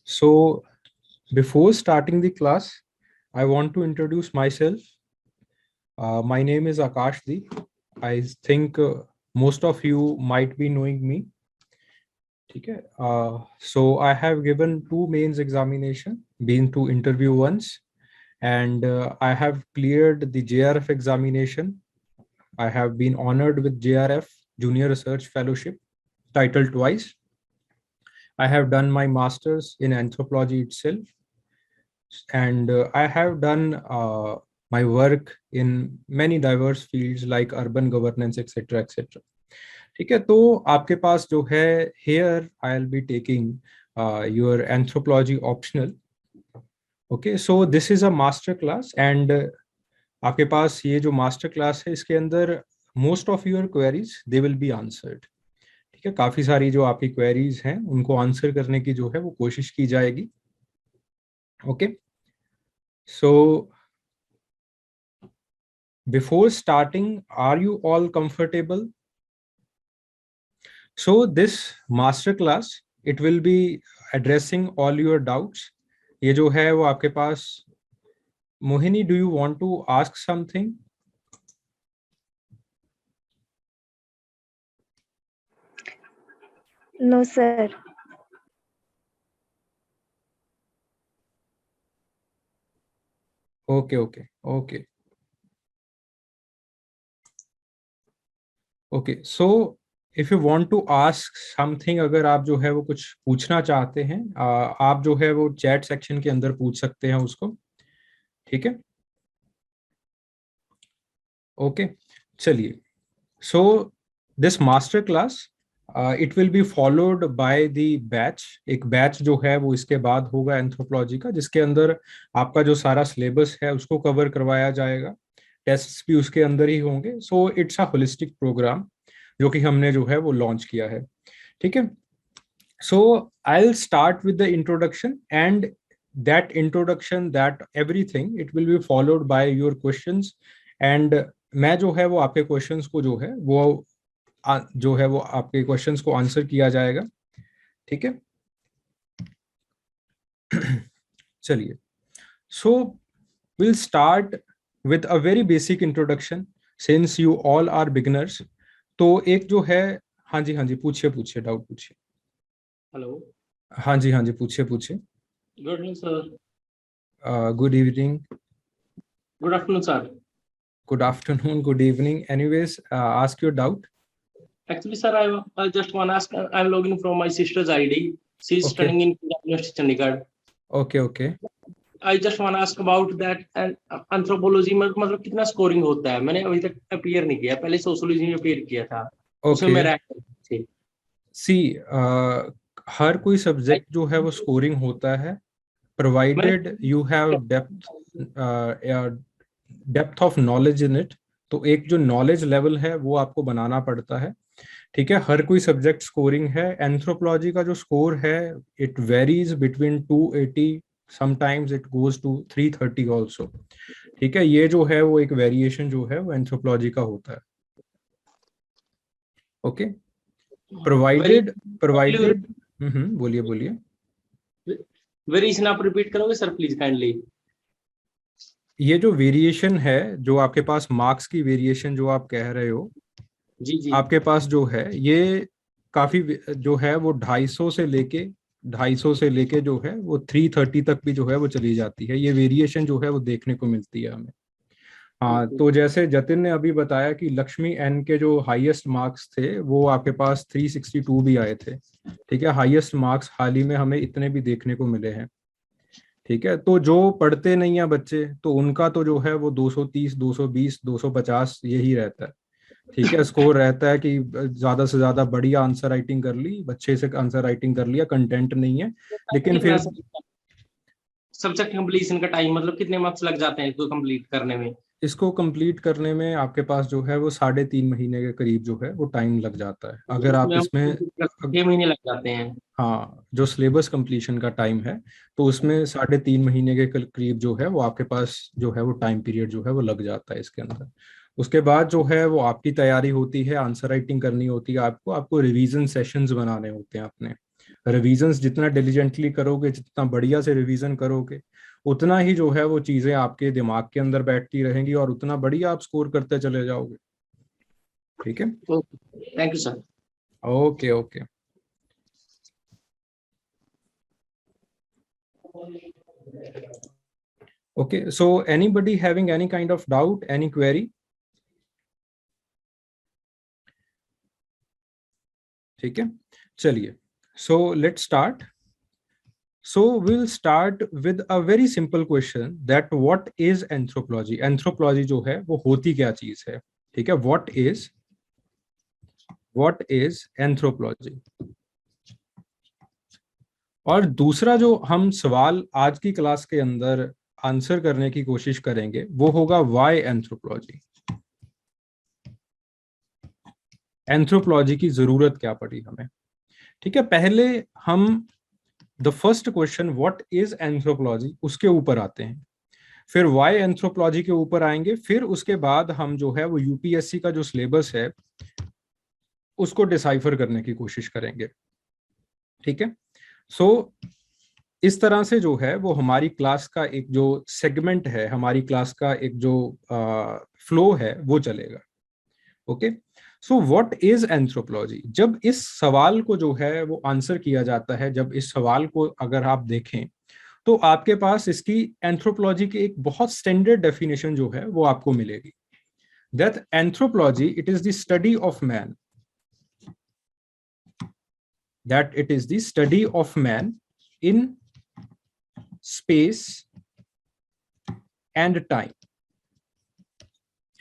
So, before starting the class, I want to introduce myself. My name is Akashdeep. I think most of you might be knowing me. Okay. So I have given two mains examination, been to interview once, and I have cleared the JRF examination. I have been honored with JRF Junior Research Fellowship title twice. I have done my master's in anthropology itself, and I have done my work in many diverse fields like urban governance, etc., etc. ठीक है, तो आपके पास जो है here I'll be taking your anthropology optional. Okay, so this is a master class and आपके पास ये जो मास्टर क्लास है इसके अंदर most of your queries they will be answered. ठीक है, काफी सारी जो आपकी क्वेरीज हैं उनको आंसर करने की जो है वो कोशिश की जाएगी. Okay, so before starting, are you all comfortable? So this master class, it will be addressing all your doubts. ये जो है वो आपके पास, Mohini, do you want to ask something? No, sir. Okay, okay, okay. Okay, so if you want to ask something, अगर आप जो है वो कुछ पूछना चाहते हैं, आप जो है वो चैट सेक्शन के अंदर पूछ सकते हैं उसको. ठीक है, ओके, चलिए. So this master class it will be followed by the batch. एक बैच जो है वो इसके बाद होगा एंथ्रोपोलॉजी का, जिसके अंदर आपका जो सारा सिलेबस है उसको कवर करवाया जाएगा. टेस्ट्स भी उसके अंदर ही होंगे. So it's a holistic program जो कि हमने जो है वो लॉन्च किया है. ठीक है, so I will start with the introduction and that introduction, that everything, it will be followed by your questions. and मैं जो है वो आपके क्वेश्चंस को जो है वो आपके क्वेश्चंस को आंसर किया जाएगा. ठीक है, चलिए. So will start with a very basic introduction since you all are beginners. तो एक जो है, हाँ जी, हाँ जी, पूछिए पूछिए, डाउट पूछिए. हेलो. हाँ जी, हाँ जी, पूछिए पूछिए. Good evening sir. Good evening. Good afternoon sir. Good afternoon, good evening. Anyways, ask your doubt. Actually, sir, I just want to ask. I'm logging from my sister's ID. She's Okay. studying in University Chandigarh. Okay, okay. I just want to ask about that anthropology में मतलब कितना scoring होता है. मैंने अभी तक appear नहीं किया, पहले सोशियोलॉजी में अपीयर किया था. उसमें मैं रैंक थी. See, हर कोई सब्जेक्ट जो है वो स्कोरिंग होता है, provided you have depth of knowledge in it. तो एक जो नॉलेज लेवल है वो आपको बनाना पड़ता है. ठीक है, हर कोई सब्जेक्ट स्कोरिंग है. एंथ्रोपोलॉजी का जो स्कोर है it varies between 280, sometimes it goes to 330 also. ठीक है, ये जो है वो एक वेरिएशन जो है वो एंथ्रोपोलॉजी का होता है. ओके, प्रोवाइडेड बोलिए बोलिए. वेरिएशन आप रिपीट करोगे सर प्लीज काइंडली. ये जो वेरिएशन है, जो आपके पास मार्क्स की वेरिएशन जो आप कह रहे हो, जी जी, आपके पास जो है ये काफी जो है वो 250 से लेके जो है वो 330 तक भी जो है वो चली जाती है. ये वेरिएशन जो है वो देखने को मिलती है हमें. हाँ, तो जैसे जतिन ने अभी बताया कि लक्ष्मी एन के जो हाईएस्ट मार्क्स थे वो आपके पास 362 भी आए थे. ठीक है, हाईएस्ट मार्क्स हाल ही में हमें इतने भी देखने को मिले हैं. ठीक है, तो जो पढ़ते नहीं है बच्चे, तो उनका तो जो है वो 230, 220, 250 यही रहता है. ठीक है, स्कोर रहता है कि ज्यादा से ज्यादा बढ़िया आंसर राइटिंग कर ली, अच्छे से आंसर राइटिंग कर लिया, कंटेंट नहीं है, लेकिन फिर सब्जेक्ट कंप्लीशन का टाइम मतलब कितने मार्क्स लग जाते हैं इसको कंप्लीट करने में? इसको कंप्लीट करने में आपके पास जो है वो 3.5 महीने के करीब जो है वो टाइम लग जाता है. अगर आप इसमें 6 महीने लग जाते हैं. हाँ, जो सिलेबस कंप्लीशन का टाइम है तो उसमें 3.5 महीने के करीब जो है वो आपके पास जो है वो टाइम पीरियड जो है वो लग जाता है इसके अंदर. उसके बाद जो है वो आपकी तैयारी होती है, आंसर राइटिंग करनी होती है, आपको रिवीजन सेशंस बनाने होते हैं अपने. रिविजन्स जितना डिलीजेंटली करोगे, जितना बढ़िया से रिवीजन करोगे, उतना ही जो है वो चीजें आपके दिमाग के अंदर बैठती रहेंगी और उतना बढ़िया आप स्कोर करते चले जाओगे। ठीक है, thank you sir. Okay okay. Okay, so anybody having any kind of doubt, any query? ठीक है, चलिए, so let's start. So we'll start with a very simple question that what is anthropology? Anthropology जो है वो होती क्या चीज है? ठीक है, what is anthropology? और दूसरा जो हम सवाल आज की क्लास के अंदर आंसर करने की कोशिश करेंगे वो होगा व्हाई एंथ्रोपोलॉजी। एंथ्रोपोलॉजी की जरूरत क्या पड़ी हमें? ठीक है, पहले हम the first question what is anthropology उसके ऊपर आते हैं, फिर व्हाई एंथ्रोपोलॉजी के ऊपर आएंगे, फिर उसके बाद हम जो है वो यूपीएससी का जो सिलेबस है उसको डिसाइफर करने की कोशिश करेंगे। ठीक है, सो इस तरह से जो है वो हमारी क्लास का एक जो सेगमेंट है, हमारी क्लास का एक जो फ्लो है वो चलेगा। Okay, so what is anthropology? जब इस सवाल को जो है वो आंसर किया जाता है, जब इस सवाल को अगर आप देखें तो आपके पास इसकी एंथ्रोपोलॉजी की एक बहुत स्टैंडर्ड डेफिनेशन जो है वो आपको मिलेगी, that anthropology it is the study of man, that it is the study of man in space and time.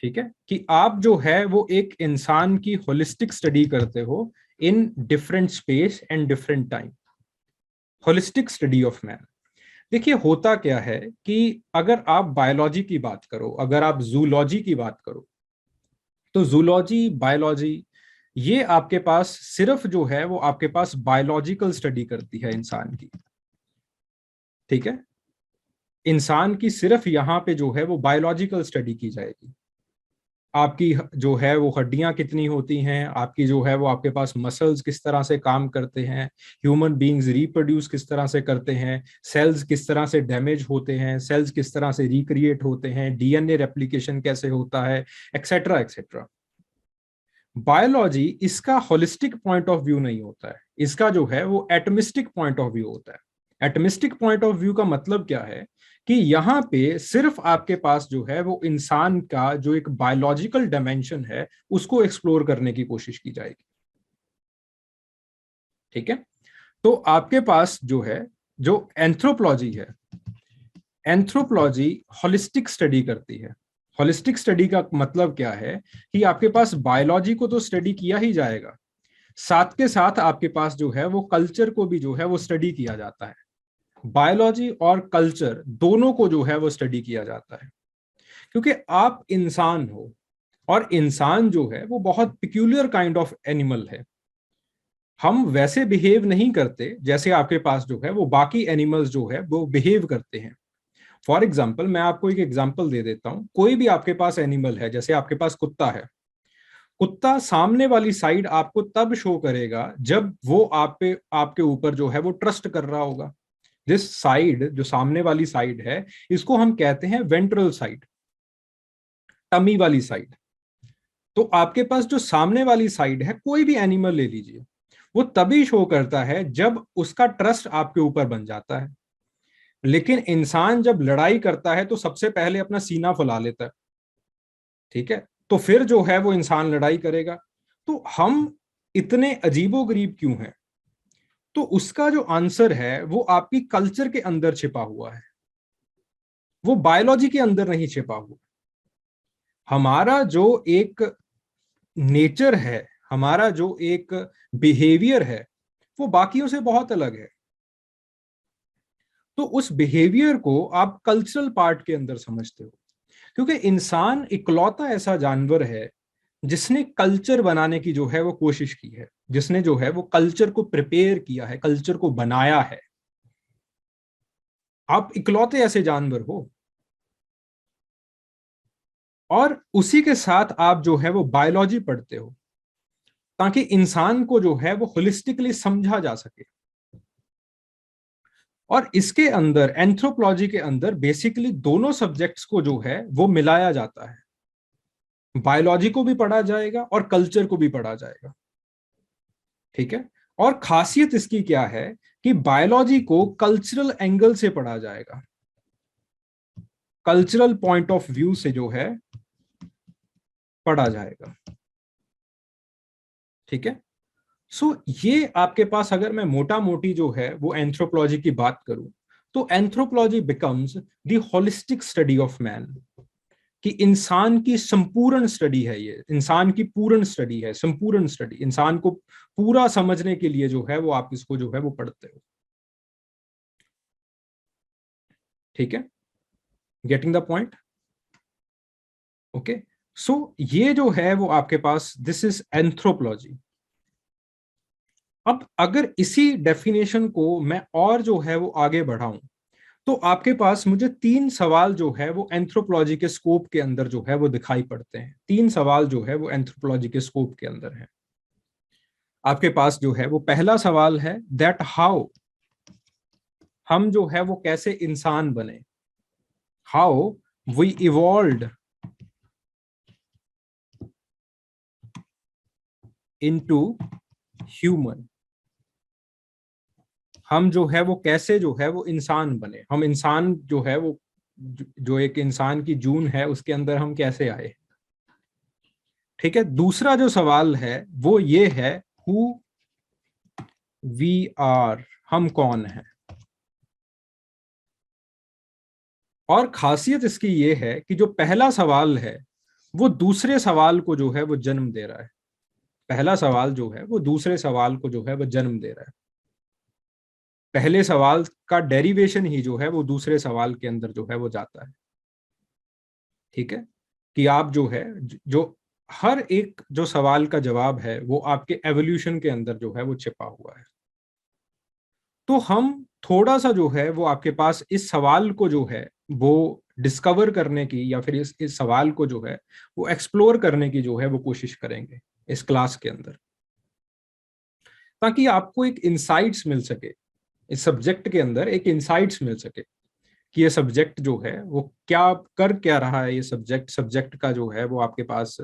ठीक है, कि आप जो है वो एक इंसान की होलिस्टिक स्टडी करते हो in different space and different time, holistic study of man. देखिए होता क्या है कि अगर आप बायोलॉजी की बात करो, अगर आप जूलॉजी की बात करो, तो जूलॉजी, बायोलॉजी, ये आपके पास सिर्फ जो है वो आपके पास बायोलॉजिकल स्टडी करती है इंसान की। ठीक है, इंसान की सिर्फ यहां पे जो है वो बायोलॉजिकल स्टडी की जाएगी। आपकी जो है वो हड्डियां कितनी होती हैं, आपकी जो है वो आपके पास मसल्स किस तरह से काम करते हैं, ह्यूमन बीइंग्स रिप्रोड्यूस किस तरह से करते हैं, सेल्स किस तरह से डैमेज होते हैं, सेल्स किस तरह से रिक्रिएट होते हैं, डीएनए रेप्लिकेशन कैसे होता है, एक्सेट्रा एक्सेट्रा। बायोलॉजी इसका होलिस्टिक पॉइंट ऑफ व्यू नहीं होता है, इसका जो है वो एटमिस्टिक पॉइंट ऑफ व्यू होता है। एटमिस्टिक पॉइंट ऑफ व्यू का मतलब क्या है कि यहाँ पे सिर्फ आपके पास जो है वो इंसान का जो एक बायोलॉजिकल डायमेंशन है उसको एक्सप्लोर करने की कोशिश की जाएगी। ठीक है, तो आपके पास जो है जो एंथ्रोपोलॉजी है, एंथ्रोपोलॉजी होलिस्टिक स्टडी करती है। होलिस्टिक स्टडी का मतलब क्या है कि आपके पास बायोलॉजी को तो स्टडी किया ही जाएगा, साथ के साथ आपके पास जो है वो कल्चर को भी जो है वो स्टडी किया जाता है। बायोलॉजी और कल्चर दोनों को जो है वो स्टडी किया जाता है, क्योंकि आप इंसान हो और इंसान जो है वो बहुत पिक्यूलियर काइंड ऑफ एनिमल है। हम वैसे बिहेव नहीं करते जैसे आपके पास जो है वो बाकी एनिमल्स जो है वो बिहेव करते हैं। फॉर एग्जाम्पल, मैं आपको एक एग्जाम्पल दे देता हूं। कोई भी आपके पास एनिमल है, जैसे आपके पास कुत्ता है, कुत्ता सामने वाली साइड आपको तब शो करेगा जब वो आप पे आपके ऊपर जो है वो ट्रस्ट कर रहा होगा। दिस साइड, जो सामने वाली साइड है, इसको हम कहते हैं वेंट्रल साइड, टमी वाली साइड। तो आपके पास जो सामने वाली साइड है, कोई भी एनिमल ले लीजिए, वो तभी शो करता है जब उसका ट्रस्ट आपके ऊपर बन जाता है। लेकिन इंसान जब लड़ाई करता है तो सबसे पहले अपना सीना फुला लेता है। ठीक है, तो फिर जो है वो इंसान लड़ाई करेगा। तो हम इतने अजीबोगरीब क्यों हैं? तो उसका जो आंसर है वो आपकी कल्चर के अंदर छिपा हुआ है, वो बायोलॉजी के अंदर नहीं छिपा हुआ। हमारा जो एक नेचर है, हमारा जो एक बिहेवियर है, वो बाकियों से बहुत अलग है। तो उस बिहेवियर को आप कल्चरल पार्ट के अंदर समझते हो, क्योंकि इंसान इकलौता ऐसा जानवर है जिसने कल्चर बनाने की जो है वो कोशिश की है, जिसने जो है वो कल्चर को प्रिपेयर किया है, कल्चर को बनाया है। आप इकलौते ऐसे जानवर हो, और उसी के साथ आप जो है वो बायोलॉजी पढ़ते हो ताकि इंसान को जो है वो होलिस्टिकली समझा जा सके। और इसके अंदर एंथ्रोपोलॉजी के अंदर बेसिकली दोनों सब्जेक्ट्स को जो है वो मिलाया जाता है, बायोलॉजी को भी पढ़ा जाएगा और कल्चर को भी पढ़ा जाएगा। ठीक है, और खासियत इसकी क्या है कि बायोलॉजी को कल्चरल एंगल से पढ़ा जाएगा, कल्चरल पॉइंट ऑफ व्यू से जो है पढ़ा जाएगा। ठीक है, सो ये आपके पास, अगर मैं मोटा मोटी जो है वो एंथ्रोपोलॉजी की बात करूं, तो anthropology becomes the holistic study of man, कि इंसान की संपूर्ण स्टडी है, ये इंसान की पूर्ण स्टडी है, संपूर्ण स्टडी, इंसान को पूरा समझने के लिए जो है वो आप इसको जो है वो पढ़ते हो। ठीक है, गेटिंग द पॉइंट? ओके, सो ये जो है वो आपके पास दिस इज एंथ्रोपोलॉजी। अब अगर इसी डेफिनेशन को मैं और जो है वो आगे बढ़ाऊं, तो आपके पास मुझे 3 सवाल जो है वो एंथ्रोपोलॉजी के स्कोप के अंदर जो है वो दिखाई पड़ते हैं। 3 सवाल जो है वो एंथ्रोपोलॉजी के स्कोप के अंदर है। आपके पास जो है वो पहला सवाल है दैट हाउ, हम जो है वो कैसे इंसान बने, how we evolved into human, हम जो है वो कैसे जो है वो इंसान बने, हम इंसान जो है वो जो एक इंसान की जून है उसके अंदर हम कैसे आए। ठीक है, दूसरा जो सवाल है वो ये है हु वी आर, हम कौन हैं। और खासियत इसकी ये है कि जो पहला सवाल है वो दूसरे सवाल को जो है वो जन्म दे रहा है, पहला सवाल जो है वो दूसरे सवाल को जो है वो जन्म दे रहा है। पहले सवाल का डेरिवेशन ही जो है वो दूसरे सवाल के अंदर जो है वो जाता है। ठीक है, कि आप जो है जो हर एक जो सवाल का जवाब है वो आपके एवोल्यूशन के अंदर जो है वो छिपा हुआ है। तो हम थोड़ा सा जो है वो आपके पास इस सवाल को जो है वो डिस्कवर करने की, या फिर इस सवाल को जो है वो एक्सप्लोर करने की जो है वो कोशिश करेंगे इस क्लास के अंदर, ताकि आपको एक इंसाइट्स मिल सके, इस सब्जेक्ट के अंदर एक इंसाइट्स मिल सके कि ये सब्जेक्ट जो है वो क्या कर क्या रहा है, ये सब्जेक्ट, सब्जेक्ट का जो है वो आपके पास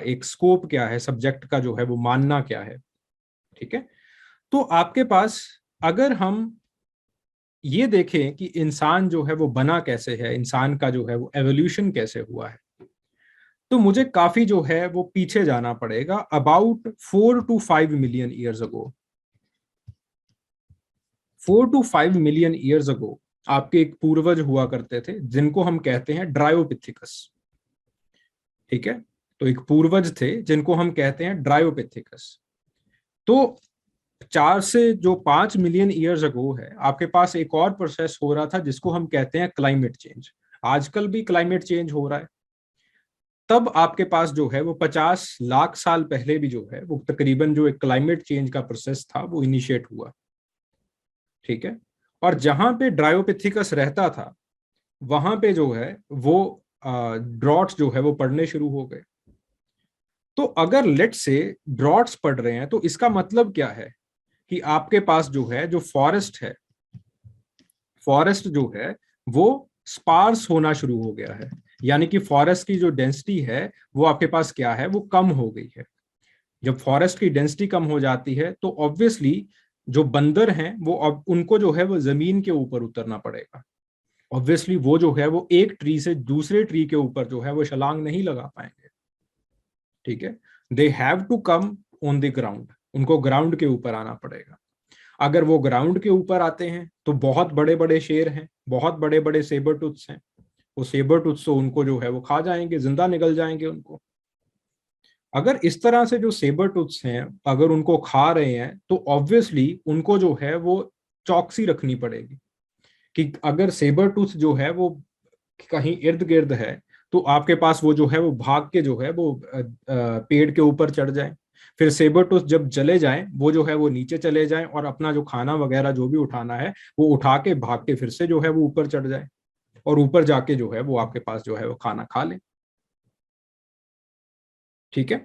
एक स्कोप क्या है, सब्जेक्ट का जो है वो मानना क्या है। ठीक है, तो आपके पास अगर हम ये देखें कि इंसान जो है वो बना कैसे है, इंसान का जो है वो एवोल्यूशन कैसे हुआ है, तो मुझे काफी जो है वो पीछे जाना पड़ेगा, about 4 to 5 million years ago. 4 to 5 million years ago आपके एक पूर्वज हुआ करते थे जिनको हम कहते हैं ड्रायोपिथिकस। ठीक है, तो एक पूर्वज थे जिनको हम कहते हैं ड्रायोपिथिकस। तो 4 से जो 5 मिलियन ईयर्स अगो है आपके पास एक और प्रोसेस हो रहा था जिसको हम कहते हैं क्लाइमेट चेंज। आजकल भी क्लाइमेट चेंज हो रहा है, तब आपके पास जो है वो 50 लाख साल पहले भी जो है वो तकरीबन जो एक क्लाइमेट चेंज का प्रोसेस था वो इनिशिएट हुआ। ठीक है, और जहां पे ड्रायोपिथिकस रहता था वहां पे जो है वो ड्रॉट्स जो है वो पड़ने शुरू हो गए। तो अगर लेट से ड्रॉट्स पड़ रहे हैं तो इसका मतलब क्या है कि आपके पास जो है जो फॉरेस्ट है, फॉरेस्ट जो है वो स्पार्स होना शुरू हो गया है, यानी कि फॉरेस्ट की जो डेंसिटी है वो आपके पास क्या है, वो कम हो गई है। जब फॉरेस्ट की डेंसिटी कम हो जाती है तो ऑब्वियसली जो बंदर हैं वो अब उनको जो है वो जमीन के ऊपर उतरना पड़ेगा। ऑब्वियसली वो जो है वो एक ट्री से दूसरे ट्री के ऊपर जो है वो छलांग नहीं लगा पाएंगे। ठीक है, they have to come on the ground, उनको ग्राउंड के ऊपर आना पड़ेगा। अगर वो ग्राउंड के ऊपर आते हैं तो बहुत बड़े बड़े शेर हैं, बहुत बड़े बड़े सेबर टूथ्स हैं, वो सेबर टूथ्स तो उनको जो है वो खा जाएंगे, जिंदा निकल जाएंगे उनको। अगर इस तरह से जो सेबर टूथ्स हैं अगर उनको खा रहे हैं तो ऑब्वियसली उनको जो है वो चौकसी रखनी पड़ेगी कि अगर सेबर टूथ जो है वो कहीं इर्द गिर्द है तो आपके पास वो जो है वो भाग के जो है वो पेड़ के ऊपर चढ़ जाए। फिर सेबर टूथ जब चले जाएं वो जो है वो नीचे चले जाएं और अपना जो खाना वगैरह जो भी उठाना है वो उठा के भाग के फिर से जो है वो ऊपर चढ़ जाए और ऊपर जाके जो है वो आपके पास जो है वो खाना खा ले। ठीक है,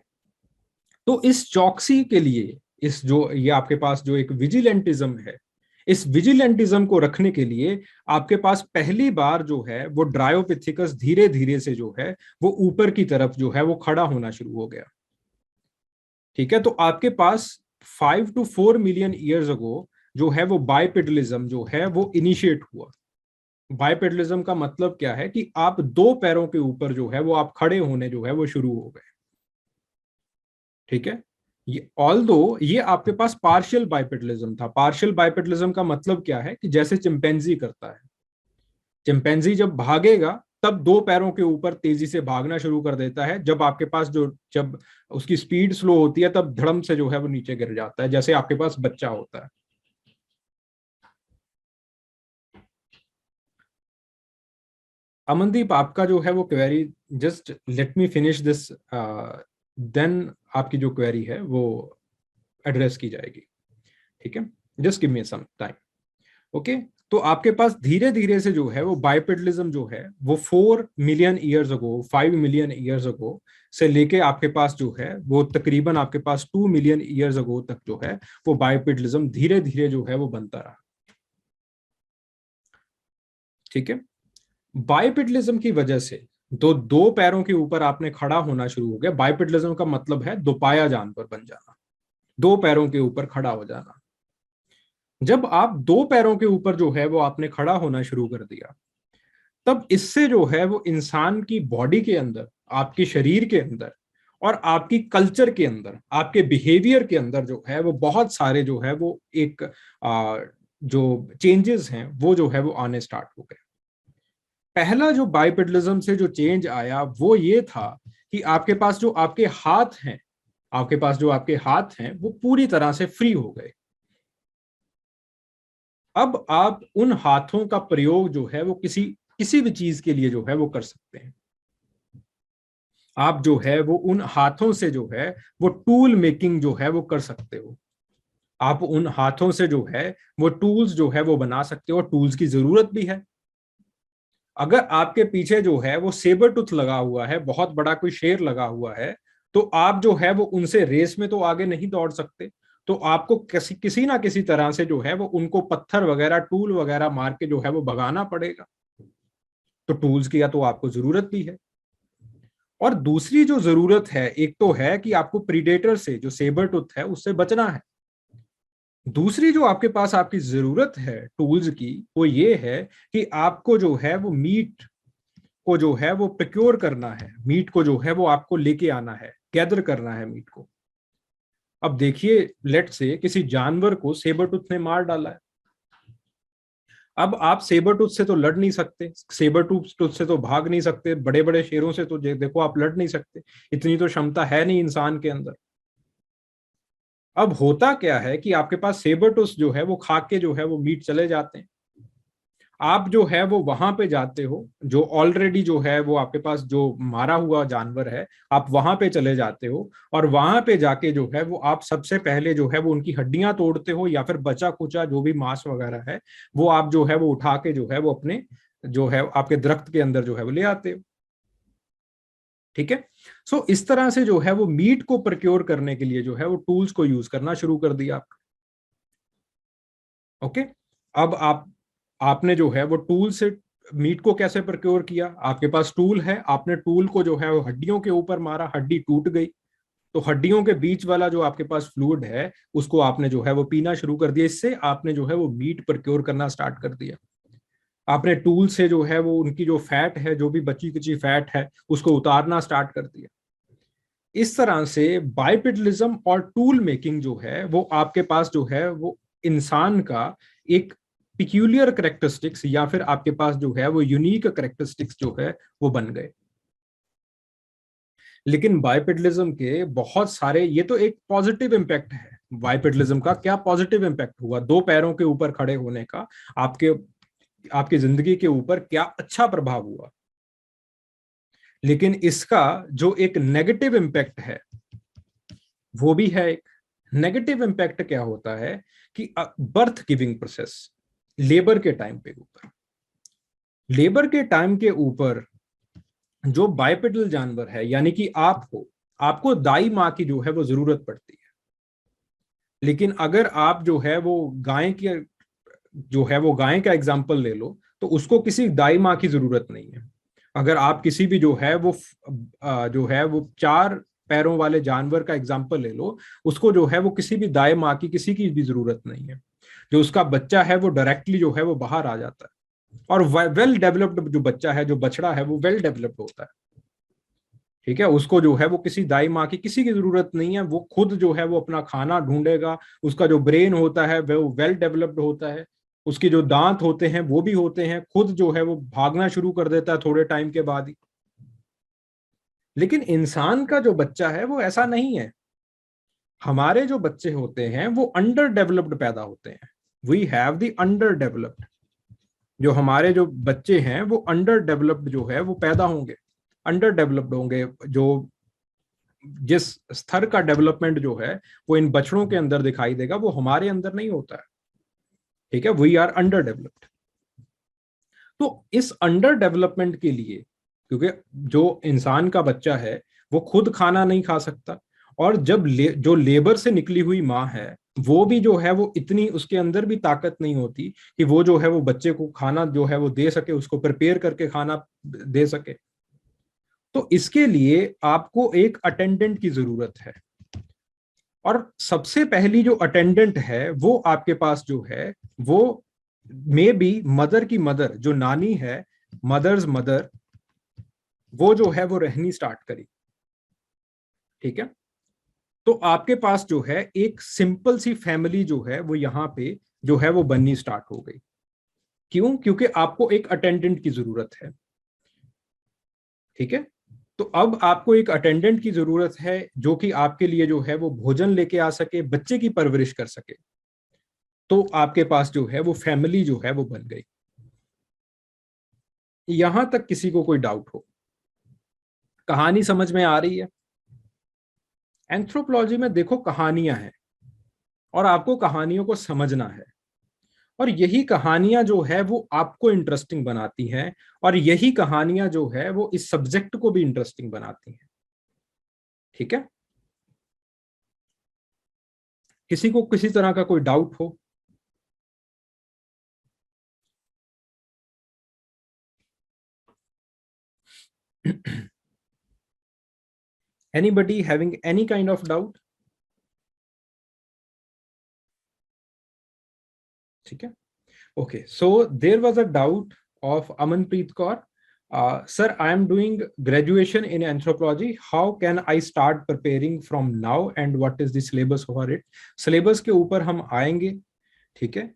तो इस चौकसी के लिए, इस जो ये आपके पास जो एक विजिलेंटिज्म है, इस विजिलेंटिज्म को रखने के लिए आपके पास पहली बार जो है वो ड्रायोपिथेकस धीरे धीरे से जो है वो ऊपर की तरफ जो है वो खड़ा होना शुरू हो गया। ठीक है, तो आपके पास 5 to 4 मिलियन ईयर्स अगो जो है वो बाइपेडलिज्म जो है वो इनिशिएट हुआ। बाइपेडलिज्म का मतलब क्या है कि आप दो पैरों के ऊपर जो है वो आप खड़े होने जो है वो शुरू हो गए। ठीक है, ये ऑल्दो ये आपके पास पार्शियल बाइपेडलिज्म था। पार्शियल बाइपेडलिज्म का मतलब क्या है कि जैसे चिंपैंजी करता है, चिंपैंजी जब भागेगा तब दो पैरों के ऊपर तेजी से भागना शुरू कर देता है। जब आपके पास जब उसकी स्पीड स्लो होती है तब धड़म से जो है वो नीचे गिर जाता है, जैसे आपके पास बच्चा होता है। अमनदीप, आपका जो है वो query, just let me finish this, then आपकी जो क्वेरी है वो एड्रेस की जाएगी। ठीक है, just give me some time. Okay, तो आपके पास धीरे धीरे से जो है वो बाइपेडलिज्म जो है वो 4 million years ago, 5 million years ago से लेके आपके पास जो है वो तकरीबन आपके पास 2 मिलियन ईयर्स अगो तक जो है वो बाइपेडलिज्म धीरे धीरे जो है वो बनता रहा। ठीक है, बाइपेडलिज्म की वजह से दो पैरों के ऊपर आपने खड़ा होना शुरू हो गया। बाइपेडलिज्म का मतलब है दोपाया जानवर बन जाना, दो पैरों के ऊपर खड़ा हो जाना। जब आप दो पैरों के ऊपर जो है वो आपने खड़ा होना शुरू कर दिया, तब इससे जो है वो इंसान की बॉडी के अंदर, आपके शरीर के अंदर और आपकी कल्चर के अंदर, आपके बिहेवियर के अंदर जो है वो बहुत सारे जो है वो एक जो चेंजेस हैं वो जो है वो आने स्टार्ट हो गए। पहला जो बाइपेडलिज्म से जो चेंज आया वो ये था कि आपके पास जो आपके हाथ हैं, आपके पास जो आपके हाथ हैं वो पूरी तरह से फ्री हो गए। अब आप उन हाथों का प्रयोग जो है वो किसी किसी भी चीज के लिए जो है वो कर सकते हैं। आप जो है वो उन हाथों से जो है वो टूल मेकिंग जो है वो कर सकते हो। आप उन हाथों से जो है वो टूल्स जो है वो बना सकते हो, टूल्स की जरूरत भी है। अगर आपके पीछे जो है वो सेबर टूथ लगा हुआ है, बहुत बड़ा कोई शेर लगा हुआ है, तो आप जो है वो उनसे रेस में तो आगे नहीं दौड़ सकते। तो आपको किसी किसी ना किसी तरह से जो है वो उनको पत्थर वगैरह, टूल वगैरह मार के जो है वो भगाना पड़ेगा। तो टूल्स की या तो आपको जरूरत भी है। और दूसरी जो जरूरत है, एक तो है कि आपको प्रीडेटर से, जो सेबर टूथ है, उससे बचना है। दूसरी जो आपके पास आपकी जरूरत है टूल्स की, वो ये है कि आपको जो है वो मीट को जो है वो प्रिक्योर करना है, मीट को जो है वो आपको लेके आना है, गैदर करना है मीट को। अब देखिए, लेट से किसी जानवर को सेबर टूथ ने मार डाला है। अब आप सेबर टूथ से तो लड़ नहीं सकते, सेबर टूथ से तो भाग नहीं सकते, बड़े बड़े शेरों से तो देखो आप लड़ नहीं सकते, इतनी तो क्षमता है नहीं इंसान के अंदर। अब होता क्या है कि आपके पास सेबर टूथ जो है वो खा के जो है वो मीट चले जाते हैं। आप जो है वो वहां पे जाते हो, जो ऑलरेडी जो है वो आपके पास जो मारा हुआ जानवर है, आप वहां पे चले जाते हो और वहां पे जाके जो है वो आप सबसे पहले जो है वो उनकी हड्डियां तोड़ते हो, या फिर बचा कुचा जो भी मांस वगैरह है वो आप जो है वो उठा के जो है वो अपने जो है आपके दरख्त के अंदर जो है वो ले आते हो। ठीक है, सो इस तरह से जो है वो मीट को प्रोक्योर करने के लिए जो है वो टूल्स को यूज करना शुरू कर दिया आप। ओके, अब आपने जो है वो टूल से मीट को कैसे प्रोक्योर किया? आपके पास टूल है, आपने टूल को जो है वो हड्डियों के ऊपर मारा, हड्डी टूट गई, तो हड्डियों के बीच वाला जो आपके पास फ्लूइड है उसको आपने जो है वो पीना शुरू कर दिया। इससे आपने जो है वो मीट प्रोक्योर करना स्टार्ट कर दिया। आपने टूल से जो है वो उनकी जो फैट है, जो भी बची कुची फैट है, उसको उतारना स्टार्ट कर दिया। इस तरह से बाइपेडलिज्म और टूल मेकिंग जो है वो आपके पास जो है वो इंसान का एक पिक्यूलियर करेक्टरिस्टिक्स, या फिर आपके पास जो है वो यूनिक करेक्टरिस्टिक्स जो है वो बन गए। लेकिन बाइपेडलिज्म के बहुत सारे, ये तो एक पॉजिटिव इम्पैक्ट है। बाइपेडलिज्म का क्या पॉजिटिव इम्पैक्ट हुआ, दो पैरों के ऊपर खड़े होने का आपके आपकी जिंदगी के ऊपर क्या अच्छा प्रभाव हुआ। लेकिन इसका जो एक नेगेटिव इम्पैक्ट है वो भी है। एक नेगेटिव इम्पैक्ट क्या होता है कि बर्थ गिविंग प्रोसेस, लेबर के टाइम पे ऊपर, लेबर के टाइम के ऊपर जो बाइपेडल जानवर है, यानी कि आप हो, आपको दाई माँ की जो है वो जरूरत पड़ती है। लेकिन अगर आप जो है वो गाय के जो है वो गाय का एग्जाम्पल ले लो, तो उसको किसी दाई माँ की जरूरत नहीं है। अगर आप किसी भी जो है वो 4 पैरों वाले जानवर का एग्जाम्पल ले लो, उसको जो है वो किसी भी दाई माँ की किसी की भी जरूरत नहीं है। जो उसका बच्चा है वो डायरेक्टली जो है वो बाहर आ जाता है, और वेल डेवलप्ड जो बच्चा है, जो बछड़ा है, वो वेल डेवलप्ड होता है। ठीक है, उसको जो है वो किसी दाई माँ की किसी की जरूरत नहीं है, वो खुद जो है वो अपना खाना ढूंढेगा। उसका जो ब्रेन होता है वो वेल डेवलप्ड होता है, उसके जो दांत होते हैं वो भी होते हैं, खुद जो है वो भागना शुरू कर देता है थोड़े टाइम के बाद ही। लेकिन इंसान का जो बच्चा है वो ऐसा नहीं है। हमारे जो बच्चे होते हैं वो अंडर डेवलप्ड पैदा होते हैं। We have the under developed, जो हमारे जो बच्चे हैं वो अंडर डेवलप्ड जो है वो पैदा होंगे, अंडर डेवलप्ड होंगे। जो जिस स्तर का डेवलपमेंट जो है वो इन बछड़ों के अंदर दिखाई देगा, वो हमारे अंदर नहीं होता है। ठीक है, वी आर अंडर डेवलप्ड। तो इस अंडर डेवलपमेंट के लिए, क्योंकि जो इंसान का बच्चा है वो खुद खाना नहीं खा सकता, और जब जो लेबर से निकली हुई माँ है वो भी जो है वो इतनी उसके अंदर भी ताकत नहीं होती कि वो जो है वो बच्चे को खाना जो है वो दे सके, उसको प्रिपेयर करके खाना दे सके। तो इसके लिए आपको एक अटेंडेंट की जरूरत है, और सबसे पहली जो अटेंडेंट है वो आपके पास जो है वो मे बी मदर की मदर, जो नानी है, मदर्स मदर, वो जो है वो रहनी स्टार्ट करी। ठीक है, तो आपके पास जो है एक सिंपल सी फैमिली जो है वो यहाँ पे जो है वो बननी स्टार्ट हो गई। क्यों? क्योंकि आपको एक अटेंडेंट की जरूरत है। ठीक है, तो अब आपको एक अटेंडेंट की जरूरत है जो कि आपके लिए जो है वो भोजन लेके आ सके, बच्चे की परवरिश कर सके। तो आपके पास जो है वो फैमिली जो है वो बन गई। यहां तक किसी को कोई डाउट हो? कहानी समझ में आ रही है? एंथ्रोपोलॉजी में देखो कहानियां हैं, और आपको कहानियों को समझना है, और यही कहानियां जो है वो आपको इंटरेस्टिंग बनाती हैं, और यही कहानियां जो है वो इस सब्जेक्ट को भी इंटरेस्टिंग बनाती हैं। ठीक है, किसी को किसी तरह का कोई डाउट हो? Anybody having any kind of doubt? ठीक है, okay, so there was a doubt of Amanpreet Kaur. Sir, I am doing graduation in anthropology. How can I start preparing from now, and what is the syllabus for it? Syllabus के ऊपर हम आएंगे। ठीक है,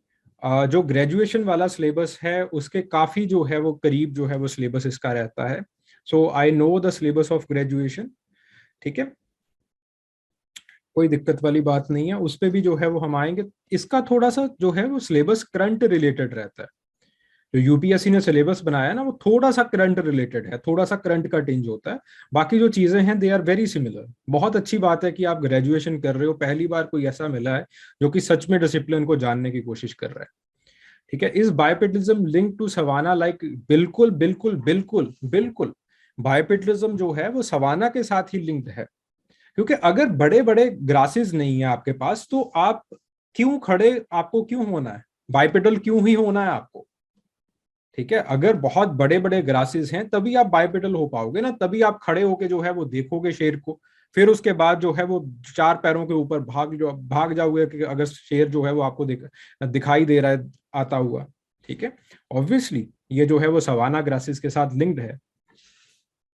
जो graduation वाला syllabus है उसके काफी जो है वो करीब जो है वो सिलेबस इसका रहता है। So I know the syllabus of graduation. ठीक है, कोई दिक्कत वाली बात नहीं है, उस पर भी जो है वो हम आएंगे। इसका थोड़ा सा जो है वो सिलेबस करंट रिलेटेड रहता है। जो यूपीएससी ने सिलेबस बनाया है ना, वो थोड़ा सा करंट रिलेटेड है, थोड़ा सा करंट का टिंज होता है। बाकी जो चीजें हैं दे आर वेरी सिमिलर। बहुत अच्छी बात है कि आप ग्रेजुएशन कर रहे हो, पहली बार कोई ऐसा मिला है जो कि सच में डिसिप्लिन को जानने की कोशिश कर रहा है। ठीक है, इस बायोपेटिज्म लिंक टू सवाना लाइक, बिल्कुल बिल्कुल बिल्कुल बिल्कुल। बायोपेटिज्म जो है वो सवाना के साथ ही लिंक्ड है, क्योंकि अगर बड़े बड़े ग्रासेस नहीं है आपके पास तो आप क्यों खड़े, आपको क्यों होना है, बाइपेडल क्यों ही होना है आपको? ठीक है, अगर बहुत बड़े बड़े ग्रासेस हैं तभी आप बाइपेडल हो पाओगे ना, तभी आप खड़े होके जो है वो देखोगे शेर को, फिर उसके बाद जो है वो 4 पैरों के ऊपर भाग जाओगे कि अगर शेर जो है वो आपको दिखाई दे रहा है आता हुआ। ठीक है, ऑब्वियसली ये जो है वो सवाना ग्रासेस के साथ लिंक्ड है।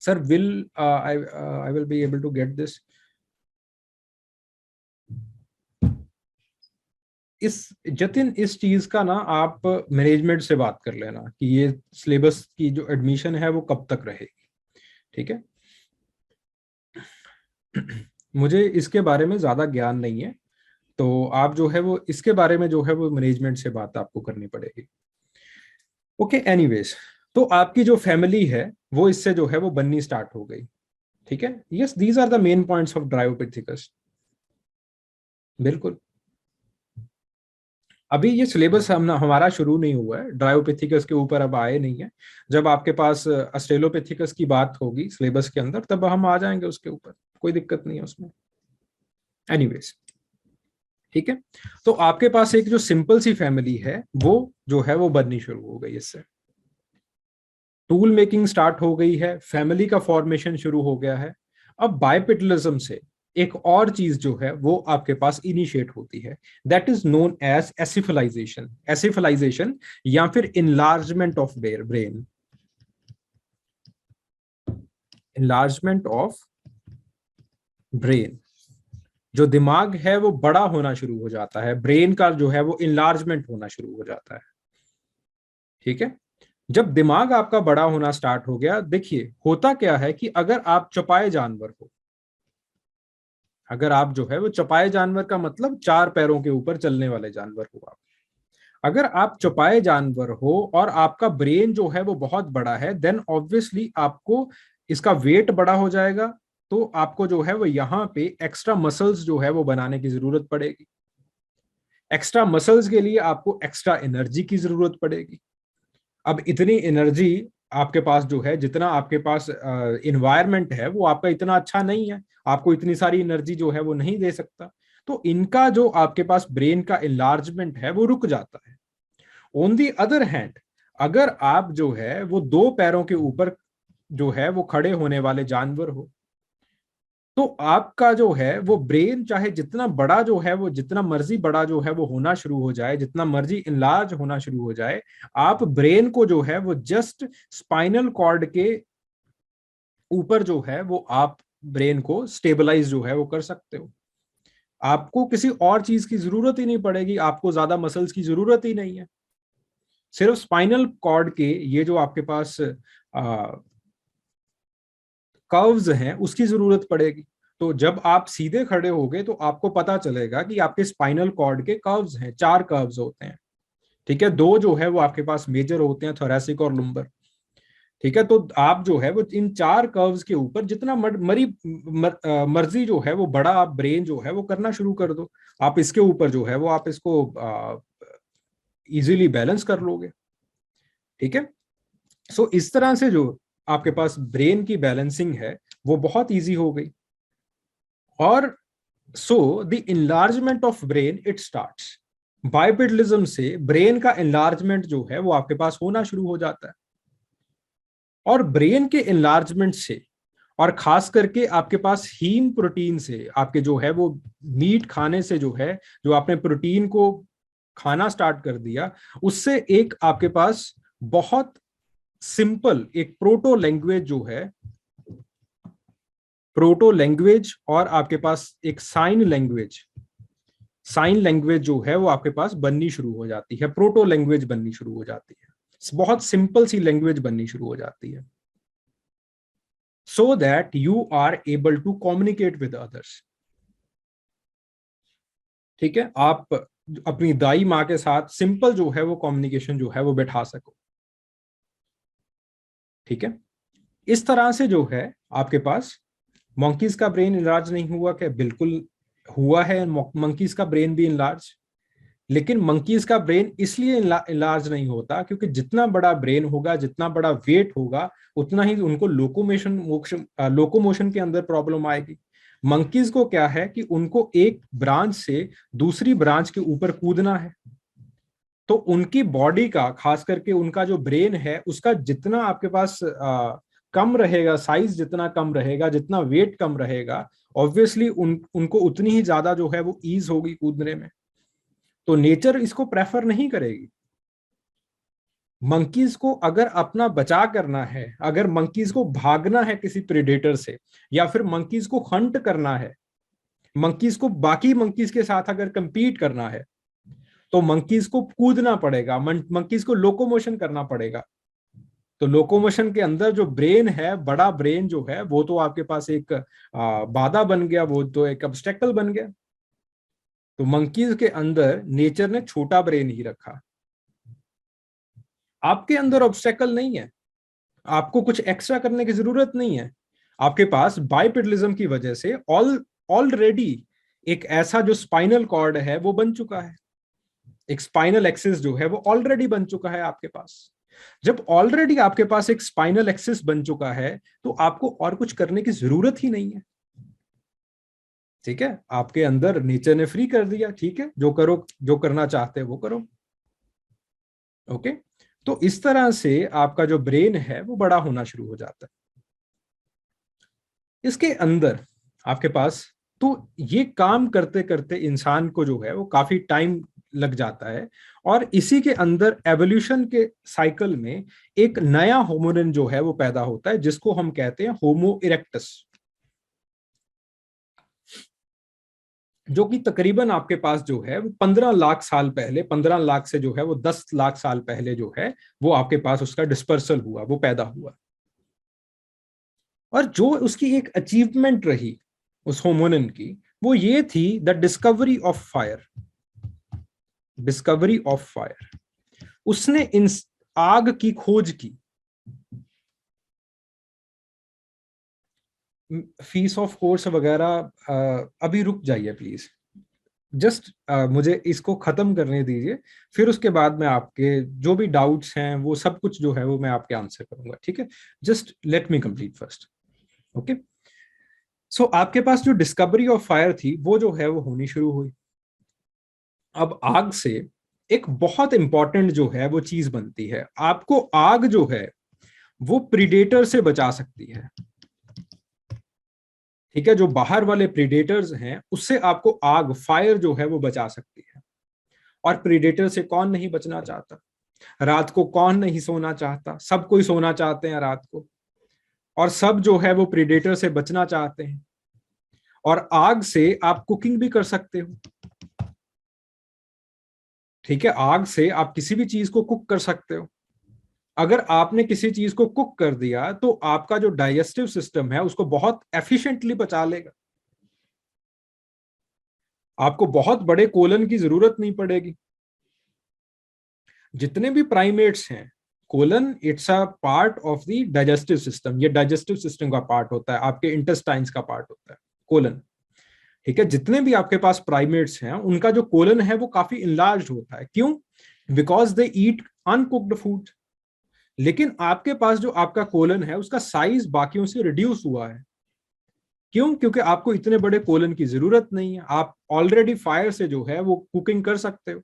Sir will I will be able to get this. इस जतिन, इस चीज का ना आप मैनेजमेंट से बात कर लेना कि ये सिलेबस की जो एडमिशन है वो कब तक रहेगी। ठीक है, मुझे इसके बारे में ज्यादा ज्ञान नहीं है, तो आप जो है वो इसके बारे में जो है वो मैनेजमेंट से बात आपको करनी पड़ेगी। ओके, एनीवेज, तो आपकी जो फैमिली है वो इससे जो है वो बननी स्टार्ट हो गई। ठीक है, yes, these are the main points of Dryopithecus. बिल्कुल, अभी ये सिलेबस हमारा शुरू नहीं हुआ है, ड्रायोपिथिकस के ऊपर अब आए नहीं है। जब आपके पास ऑस्ट्रेलोपिथिकस की बात होगी सिलेबस के अंदर तब हम आ जाएंगे उसके ऊपर, कोई दिक्कत नहीं है उसमें। एनीवेज, ठीक है, तो आपके पास एक जो सिंपल सी फैमिली है वो जो है वो बननी शुरू हो गई, इससे टूल मेकिंग स्टार्ट हो गई है, फैमिली का फॉर्मेशन शुरू हो गया है। अब बाइपेटलिज्म से एक और चीज जो है वो आपके पास इनिशिएट होती है, दैट इज नोन एज एसिफलाइजेशन। एसिफलाइजेशन या फिर enlargement of brain, enlargement of brain. जो दिमाग है वो बड़ा होना शुरू हो जाता है, ब्रेन का जो है वो इनलार्जमेंट होना शुरू हो जाता है। ठीक है, जब दिमाग आपका बड़ा होना स्टार्ट हो गया, देखिए होता क्या है कि अगर आप चौपाए जानवर हो, अगर आप जो है वो चौपाए जानवर का मतलब चार पैरों के ऊपर चलने वाले जानवर हो आप, अगर आप चौपाए जानवर हो और आपका ब्रेन जो है वो बहुत बड़ा है, देन ऑब्वियसली आपको इसका वेट बड़ा हो जाएगा, तो आपको जो है वो यहाँ पे एक्स्ट्रा मसल्स जो है वो बनाने की जरूरत पड़ेगी। एक्स्ट्रा मसल्स के लिए आपको एक्स्ट्रा एनर्जी की जरूरत पड़ेगी। अब इतनी एनर्जी आपके पास जो है, जितना आपके पास इन्वायरमेंट है वो आपका इतना अच्छा नहीं है, आपको इतनी सारी एनर्जी जो है वो नहीं दे सकता, तो इनका जो आपके पास ब्रेन का इनलार्जमेंट है वो रुक जाता है। ऑन दी अदर हैंड, अगर आप जो है वो दो पैरों के ऊपर जो है वो खड़े होने वाले जानवर हो, तो आपका जो है वो ब्रेन चाहे जितना बड़ा जो है वो, जितना मर्जी बड़ा जो है वो होना शुरू हो जाए, जितना मर्जी इनलार्ज होना शुरू हो जाए, आप ब्रेन को जो है वो जस्ट स्पाइनल कॉर्ड के ऊपर जो है वो आप ब्रेन को स्टेबलाइज जो है वो कर सकते हो। आपको किसी और चीज की जरूरत ही नहीं पड़ेगी, आपको ज्यादा मसल्स की जरूरत ही नहीं है, सिर्फ स्पाइनल कॉर्ड के ये जो आपके पास कर्व्स हैं उसकी जरूरत पड़ेगी। तो जब आप सीधे खड़े होगे तो आपको पता चलेगा कि आपके स्पाइनल कॉर्ड के कर्व्स हैं, चार कर्व्स होते हैं। ठीक है, दो जो है वो आपके पास मेजर होते हैं, थोरैसिक और लुम्बर। ठीक है, तो आप जो है वो इन चार कर्व्स के ऊपर जितना मर्जी जो है वो बड़ा आप ब्रेन जो है वो करना शुरू कर दो, आप इसके ऊपर जो है वो आप इसको इजीली बैलेंस कर लोगे। ठीक है, सो इस तरह से जो आपके पास ब्रेन की बैलेंसिंग है वो बहुत इजी हो गई। और so the enlargement of brain it starts, bipedalism से ब्रेन का इनलार्जमेंट जो है वो आपके पास होना शुरू हो जाता है। और ब्रेन के इनलार्जमेंट से, और खास करके आपके पास हीम प्रोटीन से, आपके जो है वो मीट खाने से जो है, जो आपने प्रोटीन को खाना स्टार्ट कर दिया, उससे एक आपके पास बहुत सिंपल एक प्रोटो लैंग्वेज जो है, प्रोटो लैंग्वेज और आपके पास एक साइन लैंग्वेज, साइन लैंग्वेज जो है वो आपके पास बननी शुरू हो जाती है, प्रोटो लैंग्वेज बननी शुरू हो जाती है, बहुत सिंपल सी लैंग्वेज बननी शुरू हो जाती है, so that you are able to communicate with others. ठीक है, आप अपनी दाई माँ के साथ सिंपल जो है वो कम्युनिकेशन जो है वो बैठा सको। ठीक है, इस तरह से जो है आपके पास मंकीज का ब्रेन इनलार्ज नहीं हुआ क्या? बिल्कुल हुआ है, मंकीज का ब्रेन भी इनलार्ज। लेकिन मंकीज का ब्रेन इसलिए इनलार्ज नहीं होता क्योंकि जितना बड़ा ब्रेन होगा, जितना बड़ा वेट होगा, उतना ही उनको लोकोमोशन के अंदर प्रॉब्लम आएगी। मंकीज को क्या है कि उनको एक ब्रांच से दूसरी ब्रांच के ऊपर कूदना है, तो उनकी बॉडी का, खास करके उनका जो ब्रेन है उसका जितना आपके पास कम रहेगा, साइज जितना कम रहेगा, जितना वेट कम रहेगा, ऑब्वियसली उनको उतनी ही ज्यादा जो है वो ईज होगी कूदने में। तो नेचर इसको प्रेफर नहीं करेगी। मंकीज को अगर अपना बचाव करना है, अगर मंकीज को भागना है किसी प्रेडेटर से, या फिर मंकीज को हंट करना है, मंकीज को बाकी मंकीज के साथ अगर कंपीट करना है, तो मंकीज को कूदना पड़ेगा, मंकीज को लोकोमोशन करना पड़ेगा। तो लोकोमोशन के अंदर जो ब्रेन है, बड़ा ब्रेन जो है वो तो आपके पास एक बाधा बन गया, वो तो एक ऑब्स्टेकल बन गया। तो मंकीज के अंदर नेचर ने छोटा ब्रेन ही रखा। आपके अंदर ऑब्स्टेकल नहीं है, आपको कुछ एक्स्ट्रा करने की जरूरत नहीं है। आपके पास बाइपेडलिज्म की वजह से ऑलरेडी एक ऐसा जो स्पाइनल कॉर्ड है वो बन चुका है, एक स्पाइनल एक्सिस जो है वो ऑलरेडी बन चुका है आपके पास। जब ऑलरेडी आपके पास एक स्पाइनल एक्सिस बन चुका है तो आपको और कुछ करने की जरूरत ही नहीं है। ठीक है, आपके अंदर नेचर ने फ्री कर दिया, ठीक है, जो करो, जो करना चाहते हो वो करो। ओके, तो इस तरह से आपका जो ब्रेन है वो बड़ा होना शुरू हो जाता है। इसके अंदर आपके पास, तो ये काम करते करते इंसान को जो है वो काफी टाइम लग जाता है, और इसी के अंदर एवोल्यूशन के साइकिल में एक नया होमोनिन जो है वो पैदा होता है, जिसको हम कहते हैं होमो इरेक्टस, जो कि तकरीबन आपके पास जो है वो 15 लाख साल पहले, 15 लाख से जो है वो 10 लाख साल पहले जो है वो आपके पास उसका डिस्पर्सल हुआ, वो पैदा हुआ। और जो उसकी एक अचीवमेंट रही उस होमोनिन की, वो ये थी the discovery of fire. Discovery of fire, उसने इन आग की खोज की। फीस ऑफ कोर्स वगैरह अभी रुक जाइए प्लीज, जस्ट मुझे इसको खत्म करने दीजिए, फिर उसके बाद में आपके जो भी डाउट्स हैं वो सब कुछ जो है वो मैं आपके आंसर करूंगा, ठीक है। Just let me complete first. Okay, so आपके पास जो डिस्कवरी ऑफ फायर थी वो जो है वो होनी शुरू हुई। अब आग से एक बहुत इंपॉर्टेंट जो है वो चीज बनती है, आपको आग जो है वो प्रीडेटर से बचा सकती है, ठीक है। जो बाहर वाले प्रीडेटर्स हैं उससे आपको आग, फायर जो है वो बचा सकती है। और प्रीडेटर से कौन नहीं बचना चाहता? रात को कौन नहीं सोना चाहता? सब कोई सोना चाहते हैं रात को, और सब जो है वो प्रीडेटर से बचना चाहते हैं। और आग से आप कुकिंग भी कर सकते हो, ठीक है। आग से आप किसी भी चीज को कुक कर सकते हो। अगर आपने किसी चीज को कुक कर दिया तो आपका जो डाइजेस्टिव सिस्टम है उसको बहुत एफिशिएंटली पचा लेगा, आपको बहुत बड़े कोलन की जरूरत नहीं पड़ेगी। जितने भी प्राइमेट्स हैं, colon it's a part of the digestive system, ये डाइजेस्टिव सिस्टम का पार्ट होता है, आपके इंटेस्टाइन्स का पार्ट होता है कोलन, ठीक है। जितने भी आपके पास प्राइमेट्स हैं उनका जो कोलन है वो काफी इनलार्ज होता है। क्यों? Because they eat uncooked food. लेकिन आपके पास जो आपका कोलन है उसका साइज बाकियों से रिड्यूस हुआ है। क्यों? क्योंकि आपको इतने बड़े कोलन की जरूरत नहीं है, आप ऑलरेडी फायर से जो है वो कुकिंग कर सकते हो,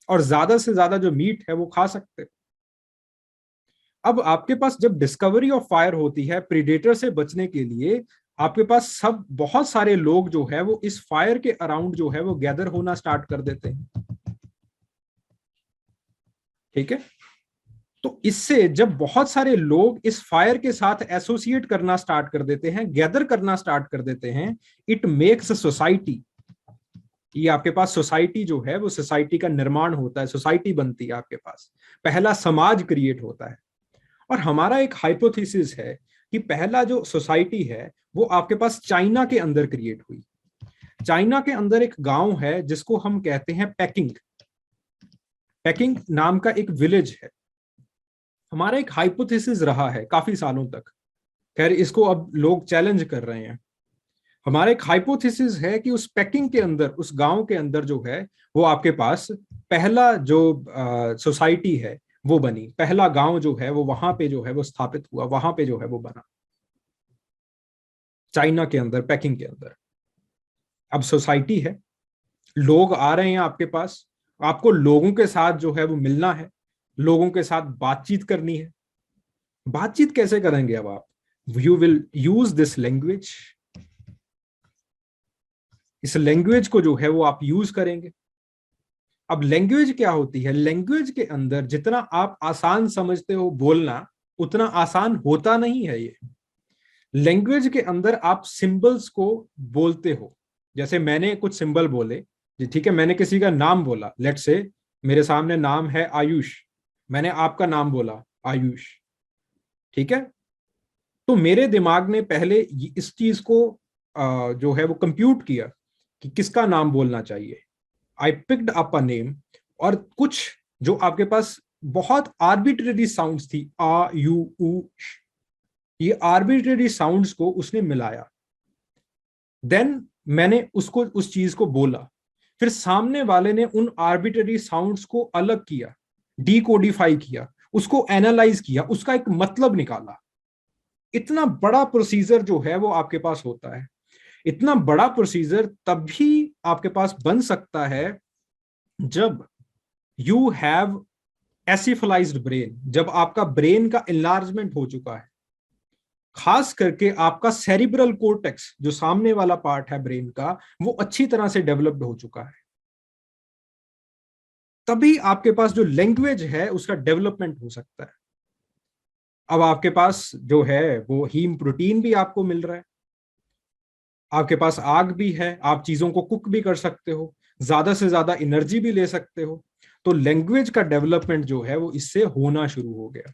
और ज्यादा से ज्यादा जो मीट है वो खा सकते हो। अब आपके पास जब डिस्कवरी ऑफ फायर होती है, प्रीडेटर से बचने के लिए आपके पास सब बहुत सारे लोग जो है वो इस फायर के अराउंड जो है वो गैदर होना स्टार्ट कर देते हैं, ठीक है। तो इससे जब बहुत सारे लोग इस फायर के साथ एसोसिएट करना स्टार्ट कर देते हैं, गैदर करना स्टार्ट कर देते हैं, इट मेक्स अ सोसाइटी। ये आपके पास सोसाइटी जो है वो सोसाइटी का निर्माण होता है, सोसाइटी बनती है आपके पास, पहला समाज क्रिएट होता है। और हमारा एक हाइपोथेसिस है कि पहला जो सोसाइटी है वो आपके पास चाइना के अंदर क्रिएट हुई। चाइना के अंदर एक गांव है जिसको हम कहते हैं पेकिंग। पेकिंग नाम का एक विलेज है। हमारा एक हाइपोथेसिस रहा है काफी सालों तक, खैर इसको अब लोग चैलेंज कर रहे हैं। हमारा एक हाइपोथेसिस है कि उस पेकिंग के अंदर, उस गांव के अंदर जो है वो आपके पास पहला जो सोसाइटी है वो बनी, पहला गांव जो है वो वहां पे जो है वो स्थापित हुआ, वहां पे जो है वो बना, चाइना के अंदर, पेकिंग के अंदर। अब सोसाइटी है, लोग आ रहे हैं आपके पास, आपको लोगों के साथ जो है वो मिलना है, लोगों के साथ बातचीत करनी है। बातचीत कैसे करेंगे अब आप? You will use this language. इस लैंग्वेज को जो है वो आप यूज करेंगे। अब लैंग्वेज क्या होती है? लैंग्वेज के अंदर जितना आप आसान समझते हो बोलना, उतना आसान होता नहीं है ये। लैंग्वेज के अंदर आप सिंबल्स को बोलते हो। जैसे मैंने कुछ सिंबल बोले जी, ठीक है, मैंने किसी का नाम बोला, लेट से मेरे सामने नाम है आयुष, मैंने आपका नाम बोला आयुष, ठीक है। तो मेरे दिमाग ने पहले इस चीज को जो है वो कंप्यूट किया कि किसका नाम बोलना चाहिए। I picked up a name, और कुछ जो आपके पास बहुत आर्बिट्रेरी साउंड्स थी, आ यू उ, ये आर्बिट्रेरी साउंड्स को उसने मिलाया। देन मैंने उसको, उस चीज को बोला, फिर सामने वाले ने उन आर्बिट्रेरी साउंड्स को अलग किया, डीकोडिफाई किया, उसको एनालाइज किया, उसका एक मतलब निकाला। इतना बड़ा प्रोसीजर जो है वो आपके पास होता है। इतना बड़ा प्रोसीजर तभी आपके पास बन सकता है जब यू हैव एसिफलाइज्ड ब्रेन, जब आपका ब्रेन का एनलार्जमेंट हो चुका है, खास करके आपका सेरिब्रल कोर्टेक्स जो सामने वाला पार्ट है ब्रेन का, वो अच्छी तरह से डेवलप्ड हो चुका है। तभी आपके पास जो लैंग्वेज है उसका डेवलपमेंट हो सकता है। अब आपके पास जो है वो हीम प्रोटीन भी आपको मिल रहा है, आपके पास आग भी है, आप चीजों को कुक भी कर सकते हो, ज्यादा से ज्यादा एनर्जी भी ले सकते हो। तो लैंग्वेज का डेवलपमेंट जो है वो इससे होना शुरू हो गया।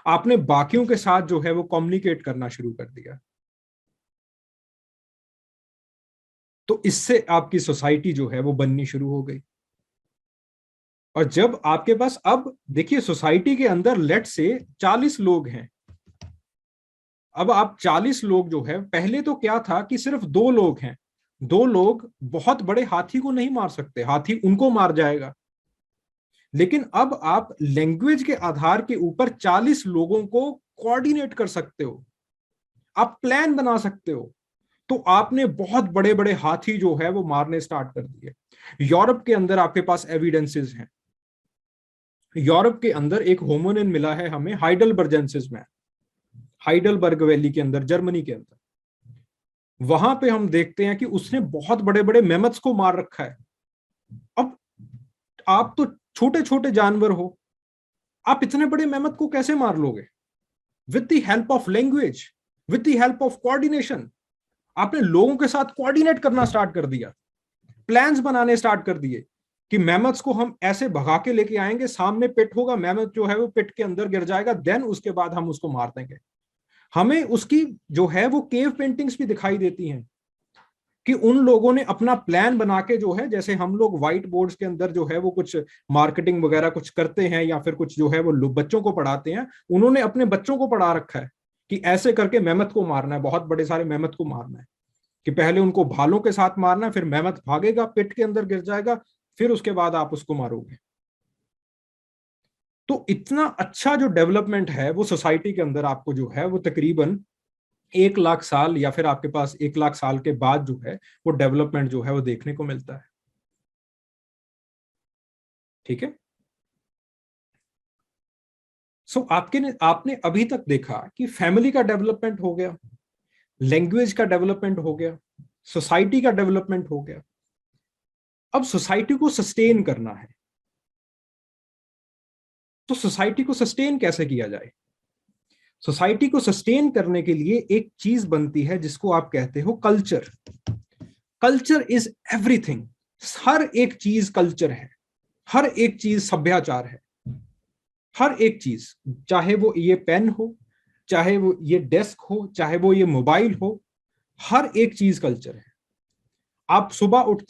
आपने बाकियों के साथ जो है वो कम्युनिकेट करना शुरू कर दिया। तो इससे आपकी सोसाइटी जो है वो बननी शुरू हो गई। और जब आपके पास, अब देखिए सोसाइटी के अंदर लेट से 40 लोग हैं, अब आप 40 लोग जो है, पहले तो क्या था कि सिर्फ 2 लोग हैं, 2 लोग बहुत बड़े हाथी को नहीं मार सकते, हाथी उनको मार जाएगा। लेकिन अब आप लैंग्वेज के आधार के ऊपर 40 लोगों को कोऑर्डिनेट कर सकते हो, आप प्लान बना सकते हो। तो आपने बहुत बड़े बड़े हाथी जो है वो मारने स्टार्ट कर दिए। यूरोप के अंदर आपके पास एविडेंसेस हैं। यूरोप के अंदर एक होमोनिन मिला है हमें हाइडलबर्जेंसिस में, हाइडलबर्ग वैली के अंदर, जर्मनी के अंदर। वहां पे हम देखते हैं कि उसने बहुत बड़े बड़े मेमथ्स को मार रखा है। अब आप तो छोटे छोटे जानवर हो, आप इतने बड़े मेमथ को कैसे मार लोगे? With the help of language, with the help of coordination, आपने लोगों के साथ कोऑर्डिनेट करना स्टार्ट कर दिया, प्लान्स बनाने स्टार्ट कर दिए कि मैमथ्स को हम ऐसे भगा के लेके आएंगे, सामने पिट होगा, मैमथ जो है वो पिट के अंदर गिर जाएगा, देन उसके बाद हम उसको मार देंगे। हमें उसकी जो है वो केव पेंटिंग्स भी दिखाई देती हैं कि उन लोगों ने अपना प्लान बना के जो है, जैसे हम लोग व्हाइट बोर्ड्स के अंदर जो है वो कुछ मार्केटिंग वगैरह कुछ करते हैं या फिर कुछ जो है वो बच्चों को पढ़ाते हैं, उन्होंने अपने बच्चों को पढ़ा रखा है कि ऐसे करके मेहमत को मारना है, बहुत बड़े सारे मेहमत को मारना है, कि पहले उनको भालों के साथ मारना है, फिर मेहमत भागेगा, पेट के अंदर गिर जाएगा, फिर उसके बाद आप उसको मारोगे। तो इतना अच्छा जो डेवलपमेंट है वो सोसाइटी के अंदर आपको जो है वो तकरीबन 1 लाख साल या फिर आपके पास 1 लाख साल के बाद जो है वो डेवलपमेंट जो है वो देखने को मिलता है। ठीक है। सो आपने अभी तक देखा कि फैमिली का डेवलपमेंट हो गया, लैंग्वेज का डेवलपमेंट हो गया, सोसाइटी का डेवलपमेंट हो गया। अब सोसाइटी को सस्टेन करना है, तो सोसाइटी को सस्टेन कैसे किया जाए? सोसाइटी को सस्टेन करने के लिए एक चीज बनती है जिसको आप कहते हो कल्चर। Culture is everything. हर एक चीज कल्चर है, हर एक चीज सभ्याचार है, हर एक चीज, चाहे वो ये पेन हो, चाहे वो ये डेस्क हो, चाहे वो ये मोबाइल हो, हर एक चीज कल्चर है। आप सुबह उठ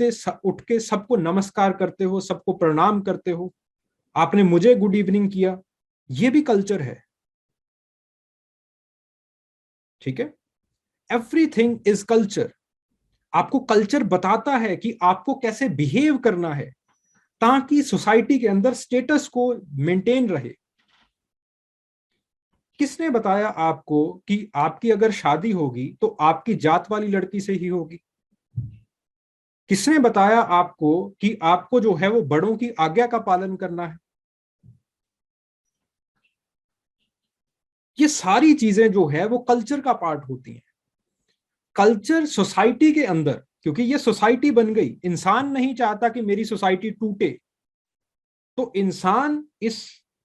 के सबको नमस्कार करते हो, सबको प्रणाम करते हो, आपने मुझे गुड इवनिंग किया, ये भी कल्चर है। ठीक है। Everything is culture. आपको कल्चर बताता है कि आपको कैसे बिहेव करना है ताकि सोसाइटी के अंदर स्टेटस को मेंटेन रहे। किसने बताया आपको कि आपकी अगर शादी होगी तो आपकी जात वाली लड़की से ही होगी? किसने बताया आपको कि आपको जो है वो बड़ों की आज्ञा का पालन करना है? ये सारी चीजें जो है वो कल्चर का पार्ट होती हैं। कल्चर सोसाइटी के अंदर, क्योंकि ये सोसाइटी बन गई, इंसान नहीं चाहता कि मेरी सोसाइटी टूटे, तो इंसान इस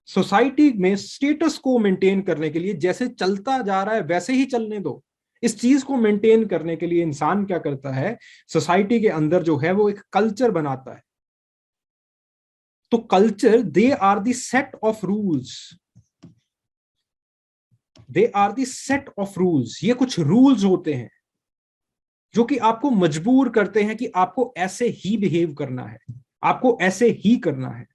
सोसाइटी में स्टेटस को मेंटेन करने के लिए, जैसे चलता जा रहा है वैसे ही चलने दो, इस चीज को मेंटेन करने के लिए इंसान क्या करता है, सोसाइटी के अंदर जो है वो एक कल्चर बनाता है। तो culture, they are the set of rules, they are the set of rules. ये कुछ रूल्स होते हैं जो कि आपको मजबूर करते हैं कि आपको ऐसे ही बिहेव करना है, आपको ऐसे ही करना है।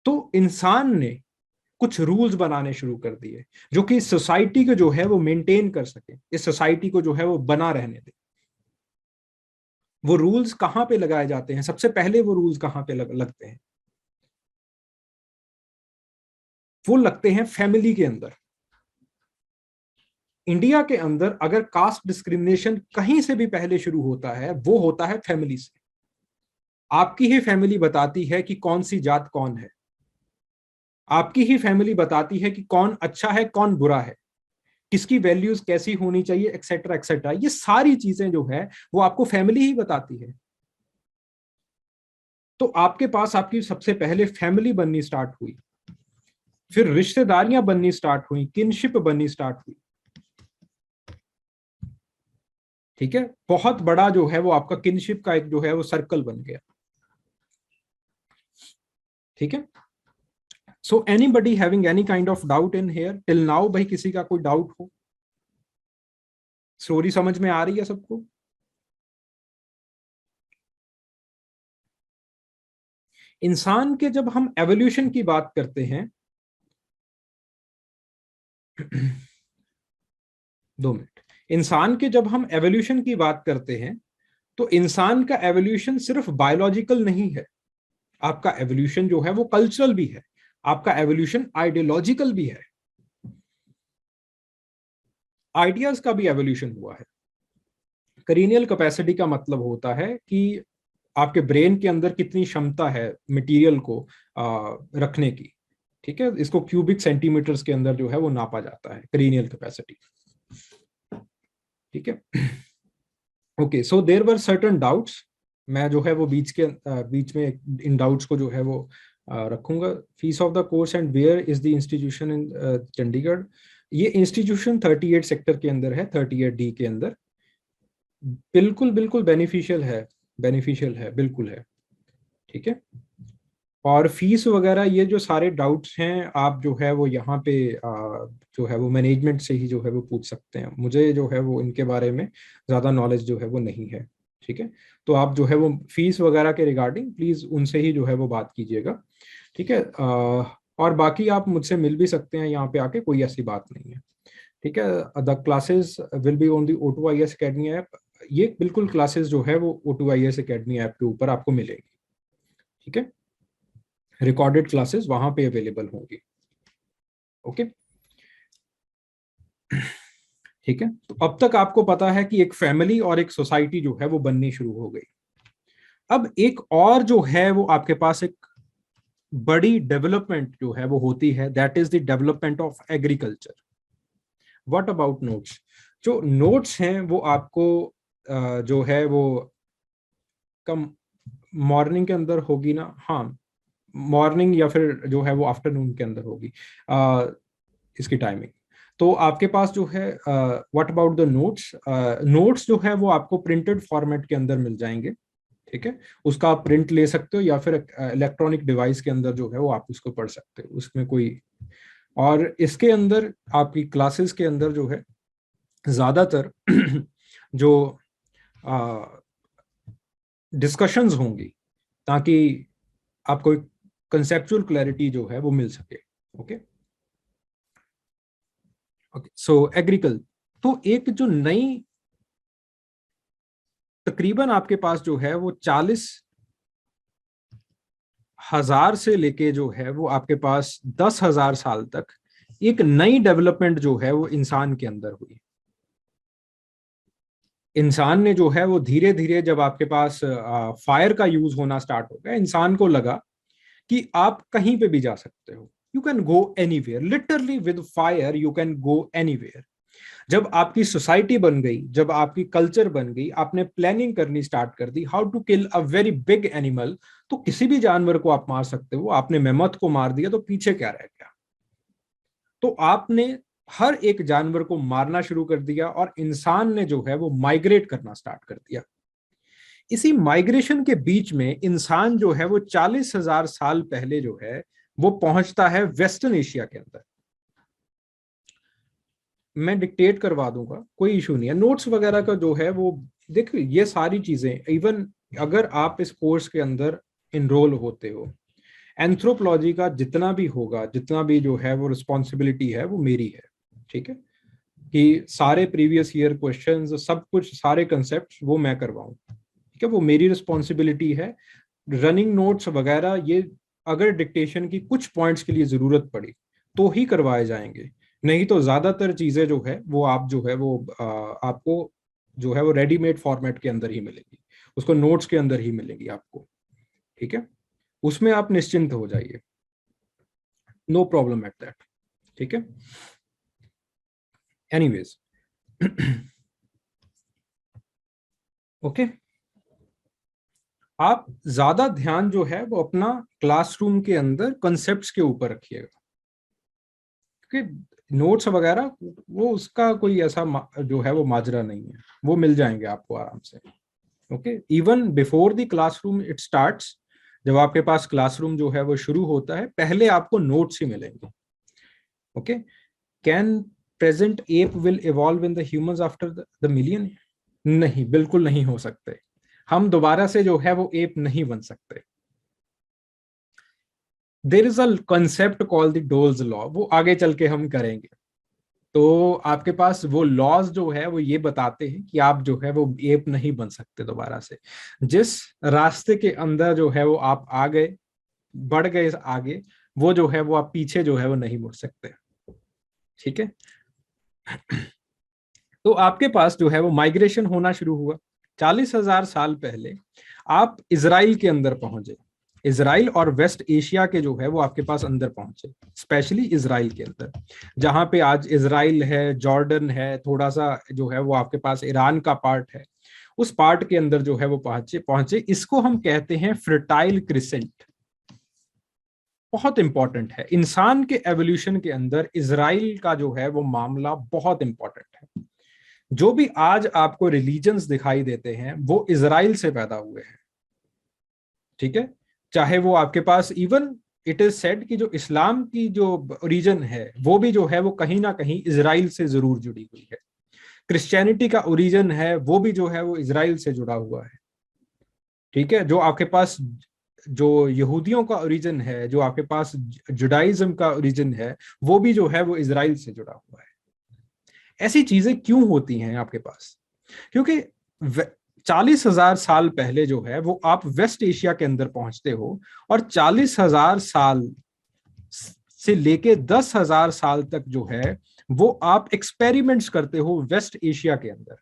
तो इंसान ने कुछ रूल्स बनाने शुरू कर दिए जो कि सोसाइटी को जो है वो मेंटेन कर सके, इस सोसाइटी को जो है वो बना रहने दे। वो रूल्स कहां पे लगाए जाते हैं? सबसे पहले वो रूल्स कहां पे लगते हैं? वो लगते हैं फैमिली के अंदर। इंडिया के अंदर अगर कास्ट डिस्क्रिमिनेशन कहीं से भी पहले शुरू होता है वो होता है फैमिली से। आपकी ही फैमिली बताती है कि कौन सी जात कौन है, आपकी ही फैमिली बताती है कि कौन अच्छा है कौन बुरा है, किसकी वैल्यूज कैसी होनी चाहिए, एक्सेट्रा एक्सेट्रा। ये सारी चीजें जो है वो आपको फैमिली ही बताती है। तो आपके पास आपकी सबसे पहले फैमिली बननी स्टार्ट हुई, फिर रिश्तेदारियां बननी स्टार्ट हुई, किनशिप बननी स्टार्ट हुई। ठीक है, बहुत बड़ा जो है वो आपका किनशिप का एक जो है वो सर्कल बन गया। ठीक है, so anybody having any kind of doubt in hair till now? भाई किसी का कोई डाउट हो? स्टोरी समझ में आ रही है सबको? इंसान के जब हम एवोल्यूशन की बात करते हैं 2 मिनट। इंसान के जब हम एवोल्यूशन की बात करते हैं तो इंसान का एवोल्यूशन सिर्फ बायोलॉजिकल नहीं है, आपका एवोल्यूशन जो है वो कल्चरल भी है, आपका एवोल्यूशन आइडियोलॉजिकल भी है, आइडियाज का भी एवोल्यूशन हुआ है। करीनियल कैपेसिटी का मतलब होता है कि आपके ब्रेन के अंदर कितनी क्षमता है मटेरियल को रखने की। ठीक है, इसको क्यूबिक सेंटीमीटर्स के अंदर जो है वो नापा जाता है, करीनियल कैपेसिटी। ठीक है, okay, so there were certain doubts. मैं जो है वो बीच में इन डाउट्स को जो है वो रखूंगा। Fees of the course and where is the institution in Chandigarh? ये इंस्टीट्यूशन 38 सेक्टर के अंदर है, 38D के अंदर। बिल्कुल बिल्कुल बेनिफिशियल है, बिल्कुल है। ठीक है, और फीस वगैरह ये जो सारे डाउट्स हैं आप जो है वो यहाँ पे जो है वो मैनेजमेंट से ही जो है वो पूछ सकते हैं। मुझे जो है वो इनके बारे में ज़्यादा नॉलेज जो है वो नहीं है। ठीक है, तो आप जो है वो फीस वगैरह के रिगार्डिंग प्लीज़ उनसे ही जो है वो बात कीजिएगा। ठीक है, और बाकी आप मुझसे मिल भी सकते हैं यहाँ पे आके, कोई ऐसी बात नहीं है। ठीक है, the classes will be on the O2IS academy app. ये बिल्कुल क्लासेस जो है वो O2IS अकेडमी ऐप के ऊपर आपको मिलेगी। ठीक है, रिकॉर्डेड क्लासेस वहां पे अवेलेबल होंगी। ओके, ठीक है, तो अब तक आपको पता है कि एक फैमिली और एक सोसाइटी जो है वो बननी शुरू हो गई। अब एक और जो है वो आपके पास एक बड़ी डेवलपमेंट जो है वो होती है, that is the development of agriculture. What about notes? जो नोट्स हैं वो आपको जो है वो कम मॉर्निंग के अंदर होगी ना? हाँ, मॉर्निंग या फिर जो है वो आफ्टरनून के अंदर होगी इसकी टाइमिंग। तो आपके पास जो है what about the notes? Notes जो है वो आपको प्रिंटेड फॉर्मेट के अंदर मिल जाएंगे। ठीक है, उसका आप प्रिंट ले सकते हो या फिर इलेक्ट्रॉनिक डिवाइस के अंदर जो है वो आप उसको पढ़ सकते हो, उसमें कोई। और इसके अंदर आपकी क्लासेस के अंदर जो है ज्यादातर जो डिस्कशंस होंगी ताकि आपको एक कंसेप्चुअल क्लैरिटी जो है वो मिल सके। ओके, ओके, सो एग्रीकल तो एक जो नई तकरीबन आपके पास जो है वो 40,000 से लेके जो है वो आपके पास 10,000 साल तक एक नई डेवलपमेंट जो है वो इंसान के अंदर हुई। इंसान ने जो है वो धीरे धीरे जब आपके पास फायर का यूज होना स्टार्ट हो गया, इंसान को लगा कि आप कहीं पे भी जा सकते हो, you can go anywhere, literally with fire you can go anywhere. जब आपकी सोसाइटी बन गई, जब आपकी कल्चर बन गई, आपने प्लानिंग करनी स्टार्ट कर दी how to kill a very big animal, तो किसी भी जानवर को आप मार सकते हो। आपने मेमथ को मार दिया तो पीछे क्या रह गया? तो आपने हर एक जानवर को मारना शुरू कर दिया और इंसान ने जो है वो माइग्रेट करना स्टार्ट कर दिया। इसी माइग्रेशन के बीच में इंसान जो है वो 40,000 साल पहले जो है वो पहुंचता है वेस्टर्न एशिया के अंदर। मैं डिक्टेट करवा दूंगा, कोई इशू नहीं है। नोट्स वगैरह का जो है वो देखिए, ये सारी चीजें इवन अगर आप इस कोर्स के अंदर इनरोल होते हो, एंथ्रोपोलॉजी का जितना भी होगा, जितना भी जो है वो रिस्पॉन्सिबिलिटी है वो मेरी है। ठीक है, कि सारे प्रीवियस ईयर क्वेश्चंस सब कुछ सारे कंसेप्ट वो मैं करवाऊं। ठीक है, वो मेरी रिस्पॉन्सिबिलिटी है। रनिंग नोट्स वगैरह ये अगर डिक्टेशन की कुछ पॉइंट्स के लिए जरूरत पड़ी तो ही करवाए जाएंगे, नहीं तो ज्यादातर चीजें जो है वो आप जो है वो आपको जो है वो रेडीमेड फॉर्मेट के अंदर ही मिलेगी, उसको नोट्स के अंदर ही मिलेगी आपको। ठीक है, उसमें आप निश्चिंत हो जाइए, नो प्रॉब्लम एट दैट। ठीक है, एनीवेज ओके, आप ज्यादा ध्यान जो है वो अपना क्लासरूम के अंदर कॉन्सेप्ट्स के ऊपर रखिएगा, क्योंकि नोट्स वगैरह वो उसका कोई ऐसा जो है वो माजरा नहीं है, वो मिल जाएंगे आपको आराम से। Okay, even before the classroom it starts, जब आपके पास क्लासरूम जो है वो शुरू होता है, पहले आपको नोट्स ही मिलेंगे। Okay, can present app will evolve in the humans after the million? नहीं, बिल्कुल नहीं हो सकते। हम दोबारा से जो है वो एप नहीं बन सकते। There is a concept called the doles law, वो आगे चल के हम करेंगे। तो आपके पास वो लॉज जो है वो ये बताते हैं कि आप जो है वो एप नहीं बन सकते दोबारा से। जिस रास्ते के अंदर जो है वो आप आ गए, बढ़ गए आगे, वो जो है वो आप पीछे जो है वो नहीं मुड़ सकते। ठीक है, तो आपके पास जो है वो माइग्रेशन होना शुरू हुआ 40,000 साल पहले। आप इसराइल के अंदर पहुंचे, इसराइल और वेस्ट एशिया के जो है वो आपके पास अंदर पहुंचे, स्पेशली इसराइल के अंदर, जहां पे आज इसराइल है, जॉर्डन है, थोड़ा सा जो है वो आपके पास ईरान का पार्ट है, उस पार्ट के अंदर जो है वो पहुंचे पहुंचे इसको हम कहते हैं फर्टाइल क्रिसेंट। बहुत इंपॉर्टेंट है इंसान के एवोल्यूशन के अंदर, इसराइल का जो है वो मामला बहुत इंपॉर्टेंट है। जो भी आज आपको रिलीजन्स दिखाई देते हैं वो इसराइल से पैदा हुए हैं। ठीक है, चाहे वो आपके पास इवन इट इज सेड कि जो इस्लाम की जो ओरिजिन है वो भी जो है वो कहीं ना कहीं इसराइल से जरूर जुड़ी हुई है। क्रिश्चियनिटी का ओरिजिन है वो भी जो है वो इसराइल से जुड़ा हुआ है। ठीक है, जो आपके पास जो यहूदियों का ओरिजिन है, जो आपके पास जुडाइज्म का ओरिजिन है, वो भी जो है वो इसराइल से जुड़ा हुआ है। ऐसी चीजें क्यों होती हैं आपके पास? क्योंकि 40,000 साल पहले जो है वो आप वेस्ट एशिया के अंदर पहुंचते हो, और 40,000 साल से लेके 10,000 साल तक जो है वो आप एक्सपेरिमेंट्स करते हो वेस्ट एशिया के अंदर।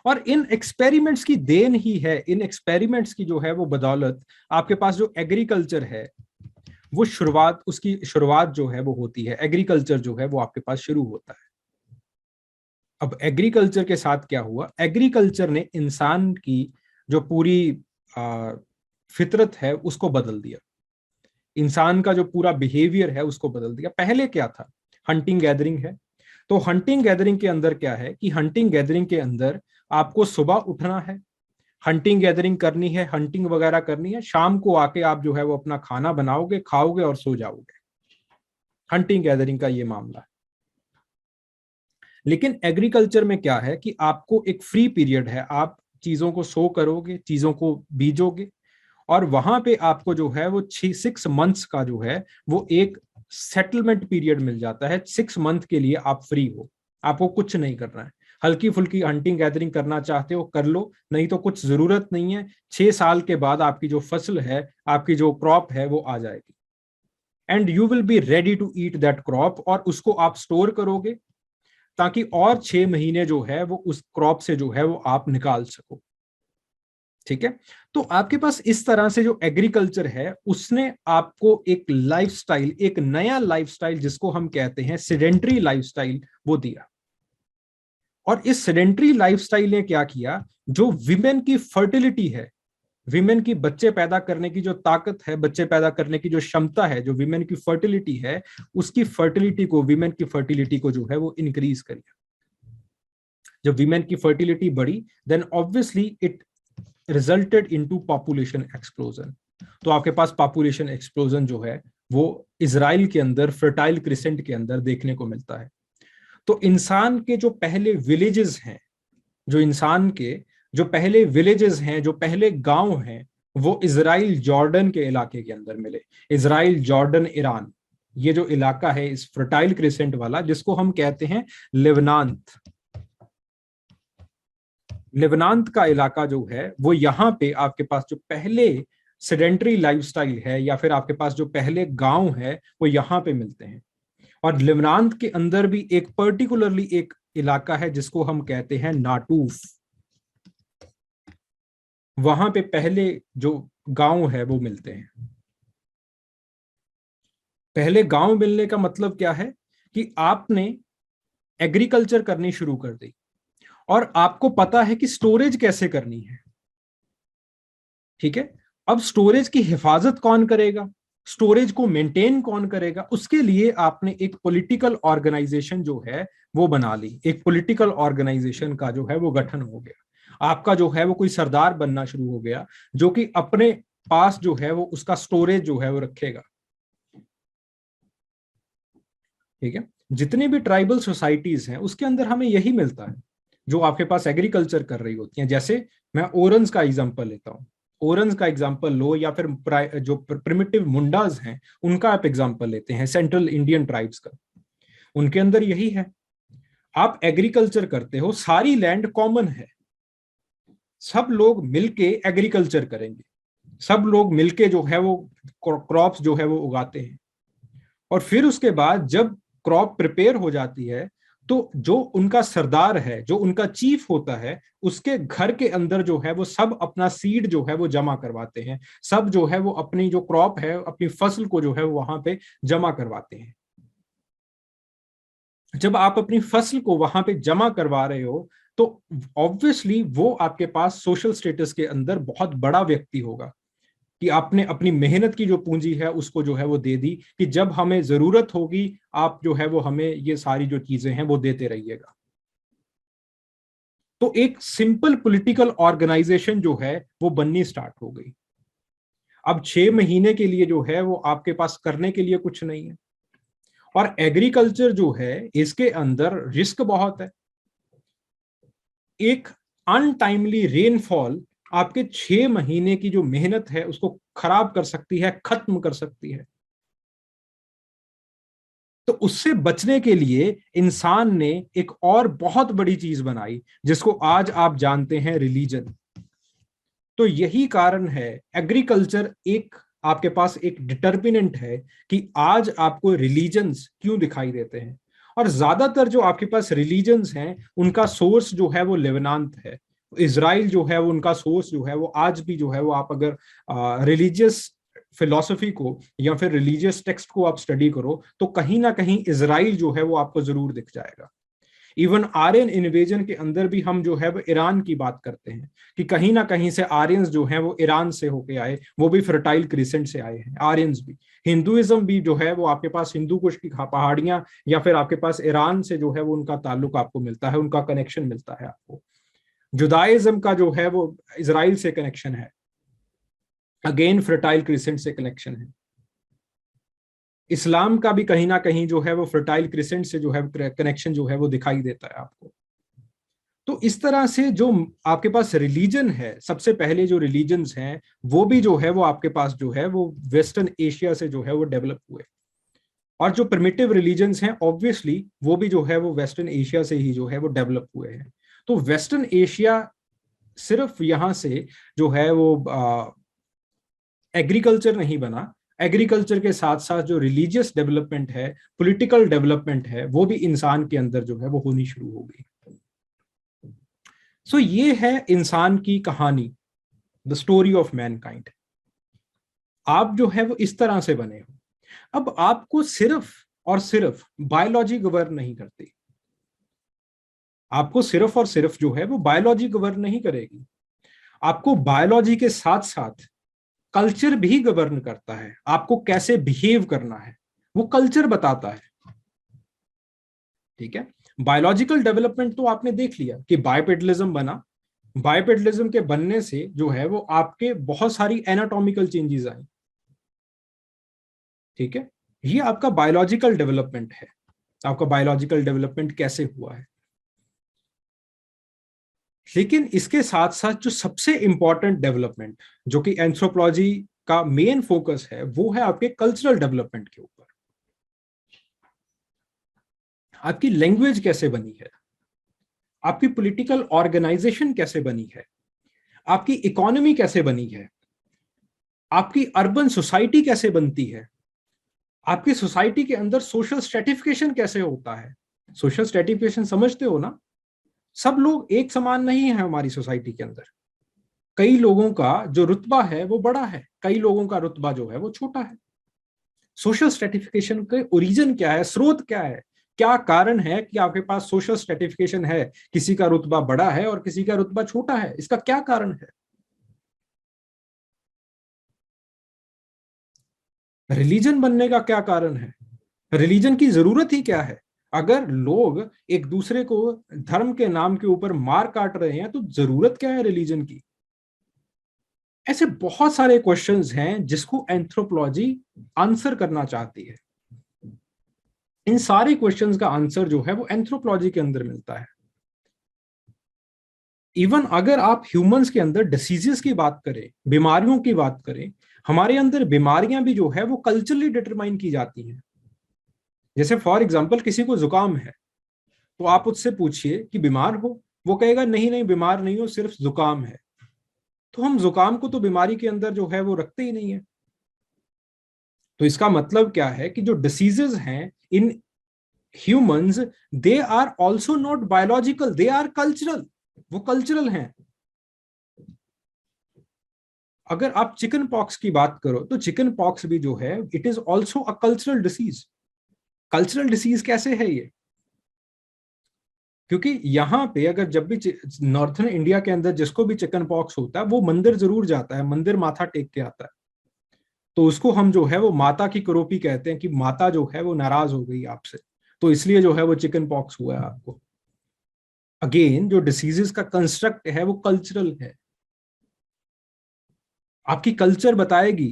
और इन एक्सपेरिमेंट्स की देन ही है, इन एक्सपेरिमेंट्स की जो है वो बदौलत आपके पास जो एग्रीकल्चर है वो शुरुआत, उसकी शुरुआत जो है वो होती है, एग्रीकल्चर जो है वो आपके पास शुरू होता है। अब एग्रीकल्चर के साथ क्या हुआ? एग्रीकल्चर ने इंसान की जो पूरी फितरत है उसको बदल दिया, इंसान का जो पूरा बिहेवियर है उसको बदल दिया। पहले क्या था? हंटिंग गैदरिंग है। तो हंटिंग गैदरिंग के अंदर क्या है कि हंटिंग गैदरिंग के अंदर आपको सुबह उठना है, हंटिंग गैदरिंग करनी है, हंटिंग वगैरह करनी है, शाम को आके आप जो है वो अपना खाना बनाओगे, खाओगे और सो जाओगे। हंटिंग गैदरिंग का ये मामला है। लेकिन एग्रीकल्चर में क्या है कि आपको एक फ्री पीरियड है, आप चीजों को सो करोगे, चीजों को बीजोगे, और वहां पे आपको जो है वो 6 मंथ्स का जो है वो एक सेटलमेंट पीरियड मिल जाता है। 6 मंथ के लिए आप फ्री हो, आपको कुछ नहीं करना है। हल्की फुल्की हंटिंग गैदरिंग करना चाहते हो कर लो, नहीं तो कुछ जरूरत नहीं है। 6 साल के बाद आपकी जो फसल है, आपकी जो क्रॉप है वो आ जाएगी, and you will be ready to eat that crop, और उसको आप स्टोर करोगे ताकि और 6 महीने जो है वो उस क्रॉप से जो है वो आप निकाल सको। ठीक है, तो आपके पास इस तरह से जो एग्रीकल्चर है उसने आपको एक लाइफस्टाइल, एक नया लाइफस्टाइल जिसको हम कहते हैं सेडेंट्री लाइफस्टाइल, वो दिया। और इस सेडेंट्री लाइफस्टाइल ने क्या किया? जो विमेन की फर्टिलिटी है, विमेन की बच्चे पैदा करने की जो ताकत है, बच्चे पैदा करने की जो क्षमता है, जो विमेन की फर्टिलिटी है, उसकी फर्टिलिटी को, विमेन की फर्टिलिटी को जो है वो इंक्रीज करिए। जब विमेन की फर्टिलिटी बढ़ी, then obviously it resulted into population explosion. तो आपके पास पॉपुलेशन एक्सप्लोजन जो है वो इजराइल के अंदर फर्टाइल क्रिसेंट के अंदर देखने को मिलता है। तो इंसान के जो पहले विलेजेस हैं, जो इंसान के जो पहले विलेजेस हैं, जो पहले गांव हैं, वो इजराइल जॉर्डन के इलाके के अंदर मिले। इजराइल, जॉर्डन, ईरान, ये जो इलाका है इस फर्टाइल क्रिसेंट वाला, जिसको हम कहते हैं लेबनांत, लेबनांत का इलाका जो है वो यहाँ पे आपके पास जो पहले सेडेंट्री लाइफस्टाइल है, या फिर आपके पास जो पहले गांव है, वो यहाँ पे मिलते हैं। और लेबनान के अंदर भी एक पर्टिकुलरली एक इलाका है जिसको हम कहते हैं नाटूफ। वहां पे पहले जो गांव है वो मिलते हैं। पहले गांव मिलने का मतलब क्या है कि आपने एग्रीकल्चर करनी शुरू कर दी और आपको पता है कि स्टोरेज कैसे करनी है। ठीक है, अब स्टोरेज की हिफाजत कौन करेगा, स्टोरेज को मेंटेन कौन करेगा, उसके लिए आपने एक पॉलिटिकल ऑर्गेनाइजेशन जो है वो बना ली। एक पॉलिटिकल ऑर्गेनाइजेशन का जो है वो गठन हो गया। आपका जो है वो कोई सरदार बनना शुरू हो गया जो कि अपने पास जो है वो उसका स्टोरेज जो है वो रखेगा। ठीक है, जितनी भी ट्राइबल सोसाइटीज हैं उसके अंदर हमें यही मिलता है जो आपके पास एग्रीकल्चर कर रही होती हैं। जैसे मैं ओरन्स का एग्जांपल लेता हूं, ओरन्स का एग्जांपल लो, या फिर जो प्रिमिटिव मुंडाज हैं उनका आप एग्जांपल लेते हैं, सेंट्रल इंडियन ट्राइब्स का। उनके अंदर यही है, आप एग्रीकल्चर करते हो, सारी लैंड कॉमन है, सब लोग मिलके एग्रीकल्चर करेंगे, सब लोग मिलके जो है वो क्रॉप्स जो है वो उगाते हैं। और फिर उसके बाद जब क्रॉप प्रिपेयर हो जाती है तो जो उनका सरदार है, जो उनका चीफ होता है, उसके घर के अंदर जो है वो सब अपना सीड जो है वो जमा करवाते हैं। सब जो है वो अपनी जो क्रॉप है, अपनी फसल को जो है वो वहां पे जमा करवाते हैं। जब आप अपनी फसल को वहां पे जमा करवा रहे हो तो ऑब्वियसली वो आपके पास सोशल स्टेटस के अंदर बहुत बड़ा व्यक्ति होगा कि आपने अपनी मेहनत की जो पूंजी है उसको जो है वो दे दी कि जब हमें जरूरत होगी आप जो है वो हमें ये सारी जो चीजें हैं वो देते रहिएगा। तो एक सिंपल पॉलिटिकल ऑर्गेनाइजेशन जो है वो बननी स्टार्ट हो गई। अब 6 महीने के लिए जो है वो आपके पास करने के लिए कुछ नहीं है। और एग्रीकल्चर जो है इसके अंदर रिस्क बहुत है। एक अनटाइमली रेनफॉल आपके 6 महीने की जो मेहनत है उसको खराब कर सकती है, खत्म कर सकती है। तो उससे बचने के लिए इंसान ने एक और बहुत बड़ी चीज बनाई जिसको आज आप जानते हैं, रिलीजन। तो यही कारण है एग्रीकल्चर एक आपके पास एक डिटर्मिनेंट है कि आज आपको रिलीजन्स क्यों दिखाई देते हैं। और ज्यादातर जो आपके पास रिलीजन्स हैं उनका सोर्स जो है वो लेबनान है। इजराइल जो है वो उनका सोर्स जो है वो आज भी जो है वो, आप अगर रिलीजियस फिलॉसफी को या फिर रिलीजियस टेक्स्ट को आप स्टडी करो तो कहीं ना कहीं इजराइल जो है वो आपको जरूर दिख जाएगा। इवन आर्यन इन्वेजन के अंदर भी हम जो है वो ईरान की बात करते हैं कि कहीं ना कहीं से आर्यंस जो हैं वो ईरान से होके आए, वो भी फर्टाइल क्रिसेंट से आए हैं आर्यंस भी। हिंदुइज्म भी जो है वो आपके पास हिंदू कुश की पहाड़ियां या फिर आपके पास ईरान से जो है वो उनका ताल्लुक आपको मिलता है, उनका कनेक्शन मिलता है आपको। जुदाइज्म का जो है वो इजराइल से कनेक्शन है, अगेन फर्टाइल क्रिसेंट से कनेक्शन है। इस्लाम का भी कहीं ना कहीं जो है वो फर्टाइल क्रिसेंट से जो है कनेक्शन जो है वो दिखाई देता है आपको। तो इस तरह से जो आपके पास रिलीजन है, सबसे पहले जो रिलीजन्स हैं वो भी जो है वो आपके पास जो है वो वेस्टर्न एशिया से जो है वो डेवलप हुए। और जो प्रिमिटिव रिलीजन्स हैं ऑब्वियसली वो भी जो है वो वेस्टर्न एशिया से ही जो है वो डेवलप हुए हैं। तो वेस्टर्न एशिया सिर्फ यहाँ से जो है वो एग्रीकल्चर नहीं बना, एग्रीकल्चर के साथ साथ जो रिलीजियस डेवलपमेंट है, पॉलिटिकल डेवलपमेंट है, वो भी इंसान के अंदर जो है वो होनी शुरू हो गई। सो ये है इंसान की कहानी, द स्टोरी ऑफ मैनकाइंड। आप जो है वो इस तरह से बने हो। अब आपको सिर्फ और सिर्फ बायोलॉजी गवर्न नहीं करती, आपको सिर्फ और सिर्फ जो है वो बायोलॉजी गवर्न नहीं करेगी, आपको बायोलॉजी के साथ साथ कल्चर भी गवर्न करता है। आपको कैसे बिहेव करना है वो कल्चर बताता है। ठीक है, बायोलॉजिकल डेवलपमेंट तो आपने देख लिया कि बायोपेडलिज्म बना, बायोपेडलिज्म के बनने से जो है वो आपके बहुत सारी एनाटॉमिकल चेंजेस आई। ठीक है, ये आपका बायोलॉजिकल डेवलपमेंट है। आपका बायोलॉजिकल डेवलपमेंट कैसे हुआ है। लेकिन इसके साथ साथ जो सबसे इंपॉर्टेंट डेवलपमेंट जो कि एंथ्रोपोलॉजी का मेन फोकस है वो है आपके कल्चरल डेवलपमेंट के ऊपर। आपकी लैंग्वेज कैसे बनी है, आपकी पॉलिटिकल ऑर्गेनाइजेशन कैसे बनी है, आपकी इकोनॉमी कैसे बनी है, आपकी अर्बन सोसाइटी कैसे बनती है, आपकी सोसाइटी के अंदर सोशल स्ट्रेटिफिकेशन कैसे होता है? सोशल स्ट्रेटिफिकेशन समझते हो ना? सब लोग एक समान नहीं है हमारी सोसाइटी के अंदर। कई लोगों का जो रुतबा है वो बड़ा है, कई लोगों का रुतबा जो है वो छोटा है। सोशल स्ट्रेटिफिकेशन के ओरिजिन क्या है, स्रोत क्या है, क्या कारण है कि आपके पास सोशल स्ट्रेटिफिकेशन है, किसी का रुतबा बड़ा है और किसी का रुतबा छोटा है? इसका क्या कारण है? रिलीजन बनने का क्या कारण है? रिलीजन की जरूरत ही क्या है? अगर लोग एक दूसरे को धर्म के नाम के ऊपर मार काट रहे हैं तो जरूरत क्या है रिलीजन की? ऐसे बहुत सारे क्वेश्चंस हैं जिसको एंथ्रोपोलॉजी आंसर करना चाहती है। इन सारे क्वेश्चंस का आंसर जो है वो एंथ्रोपोलॉजी के अंदर मिलता है। इवन अगर आप ह्यूमंस के अंदर डिसीजेस की बात करें, बीमारियों की बात करें, हमारे अंदर बीमारियां भी जो है वो कल्चरली डिटरमाइन की जाती हैं। जैसे फॉर एग्जांपल किसी को जुकाम है तो आप उससे पूछिए कि बीमार हो, वो कहेगा नहीं नहीं बीमार नहीं हो, सिर्फ जुकाम है। तो हम जुकाम को तो बीमारी के अंदर जो है वो रखते ही नहीं है। तो इसका मतलब क्या है कि जो डिसीजेस हैं in humans, they are also not biological, they are cultural. वो कल्चरल हैं। अगर आप चिकन पॉक्स की बात करो तो चिकन पॉक्स भी जो है it is also a cultural disease. Cultural disease कैसे है ये? क्योंकि यहाँ पे अगर जब भी नॉर्थन इंडिया के अंदर जिसको भी चिकन पॉक्स होता है वो मंदिर जरूर जाता है, मंदिर माथा टेक के आता है। तो उसको हम जो है वो माता की करोपी कहते हैं कि माता जो है वो नाराज हो गई आपसे, तो इसलिए जो है वो चिकन पॉक्स हुआ है आपको। अगेन जो डिसीजेस का कंस्ट्रक्ट है वो कल्चरल है। आपकी कल्चर बताएगी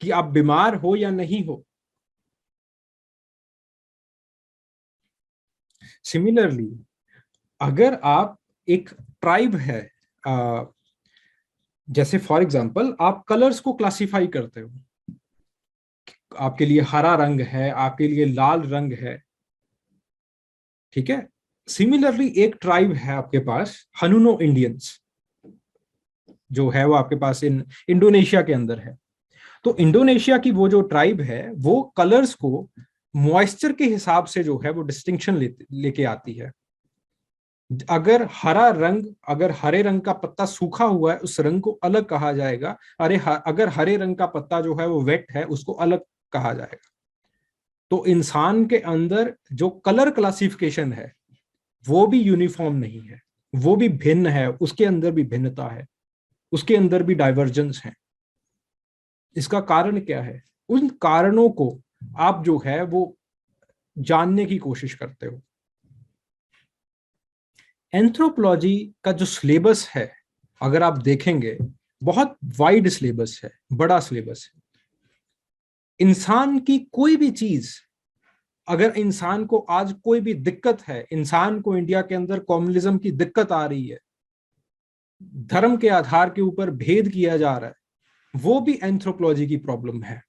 कि आप बीमार हो या नहीं हो। सिमिलरली अगर आप एक ट्राइब है, जैसे फॉर एग्जांपल आप कलर्स को क्लासिफाई करते हो, आपके लिए हरा रंग है, आपके लिए लाल रंग है, ठीक है। सिमिलरली एक ट्राइब है आपके पास हनुनो इंडियंस, जो है वो आपके पास इन इंडोनेशिया के अंदर है। तो इंडोनेशिया की वो जो ट्राइब है वो कलर्स को मॉइस्चर के हिसाब से जो है वो डिस्टिंक्शन लेके आती है। अगर हरा रंग, अगर हरे रंग का पत्ता सूखा हुआ है उस रंग को अलग कहा जाएगा। अगर हरे रंग का पत्ता जो है वो वेट है उसको अलग कहा जाएगा। तो इंसान के अंदर जो कलर क्लासिफिकेशन है वो भी यूनिफॉर्म नहीं है, वो भी भिन्न है, उसके अंदर भी भिन्नता है, उसके अंदर भी डाइवर्जेंस है। इसका कारण क्या है? उन कारणों को आप जो है वो जानने की कोशिश करते हो। एंथ्रोपोलॉजी का जो सिलेबस है अगर आप देखेंगे बहुत वाइड सिलेबस है, बड़ा सिलेबस है। इंसान की कोई भी चीज, अगर इंसान को आज कोई भी दिक्कत है, इंसान को इंडिया के अंदर कम्युनिज्म की दिक्कत आ रही है, धर्म के आधार के ऊपर भेद किया जा रहा है, वो भी एंथ्रोपोलॉजी की प्रॉब्लम है।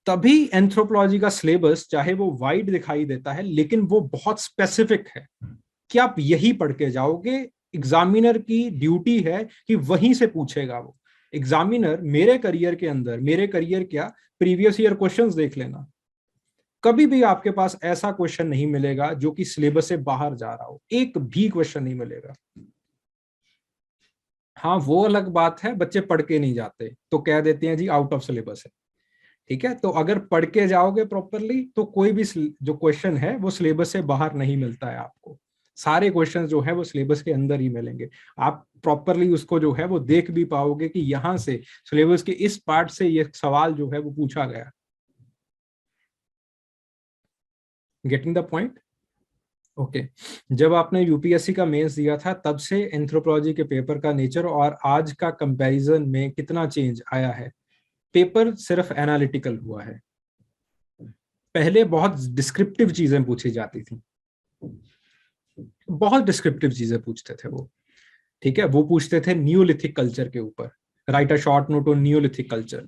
तभी एंथ्रोपोलॉजी का सिलेबस चाहे वो वाइड दिखाई देता है लेकिन वो बहुत स्पेसिफिक है कि आप यही पढ़ के जाओगे। एग्जामिनर की ड्यूटी है कि वहीं से पूछेगा वो एग्जामिनर। मेरे करियर के अंदर, मेरे करियर क्या, प्रीवियस ईयर क्वेश्चंस देख लेना, कभी भी आपके पास ऐसा क्वेश्चन नहीं मिलेगा जो कि सिलेबस से बाहर जा रहा हो, एक भी क्वेश्चन नहीं मिलेगा। हाँ वो अलग बात है, बच्चे पढ़ के नहीं जाते तो कह देते हैं जी आउट ऑफ सिलेबस है, ठीक है। तो अगर पढ़ के जाओगे प्रॉपरली तो कोई भी जो क्वेश्चन है वो सिलेबस से बाहर नहीं मिलता है आपको। सारे क्वेश्चन जो है वो सिलेबस के अंदर ही मिलेंगे। आप प्रॉपरली उसको जो है वो देख भी पाओगे कि यहाँ से सिलेबस के इस पार्ट से ये सवाल जो है वो पूछा गया। Getting the point? ओके। जब आपने यूपीएससी का मेंस दिया था तब से एंथ्रोपोलॉजी के पेपर का नेचर और आज का कंपैरिजन में कितना चेंज आया है? पेपर सिर्फ एनालिटिकल हुआ है। पहले बहुत डिस्क्रिप्टिव चीजें पूछी जाती थी, बहुत डिस्क्रिप्टिव चीजें पूछते थे वो, ठीक है। वो पूछते थे नियोलिथिक कल्चर के ऊपर, right a short note on Neolithic culture.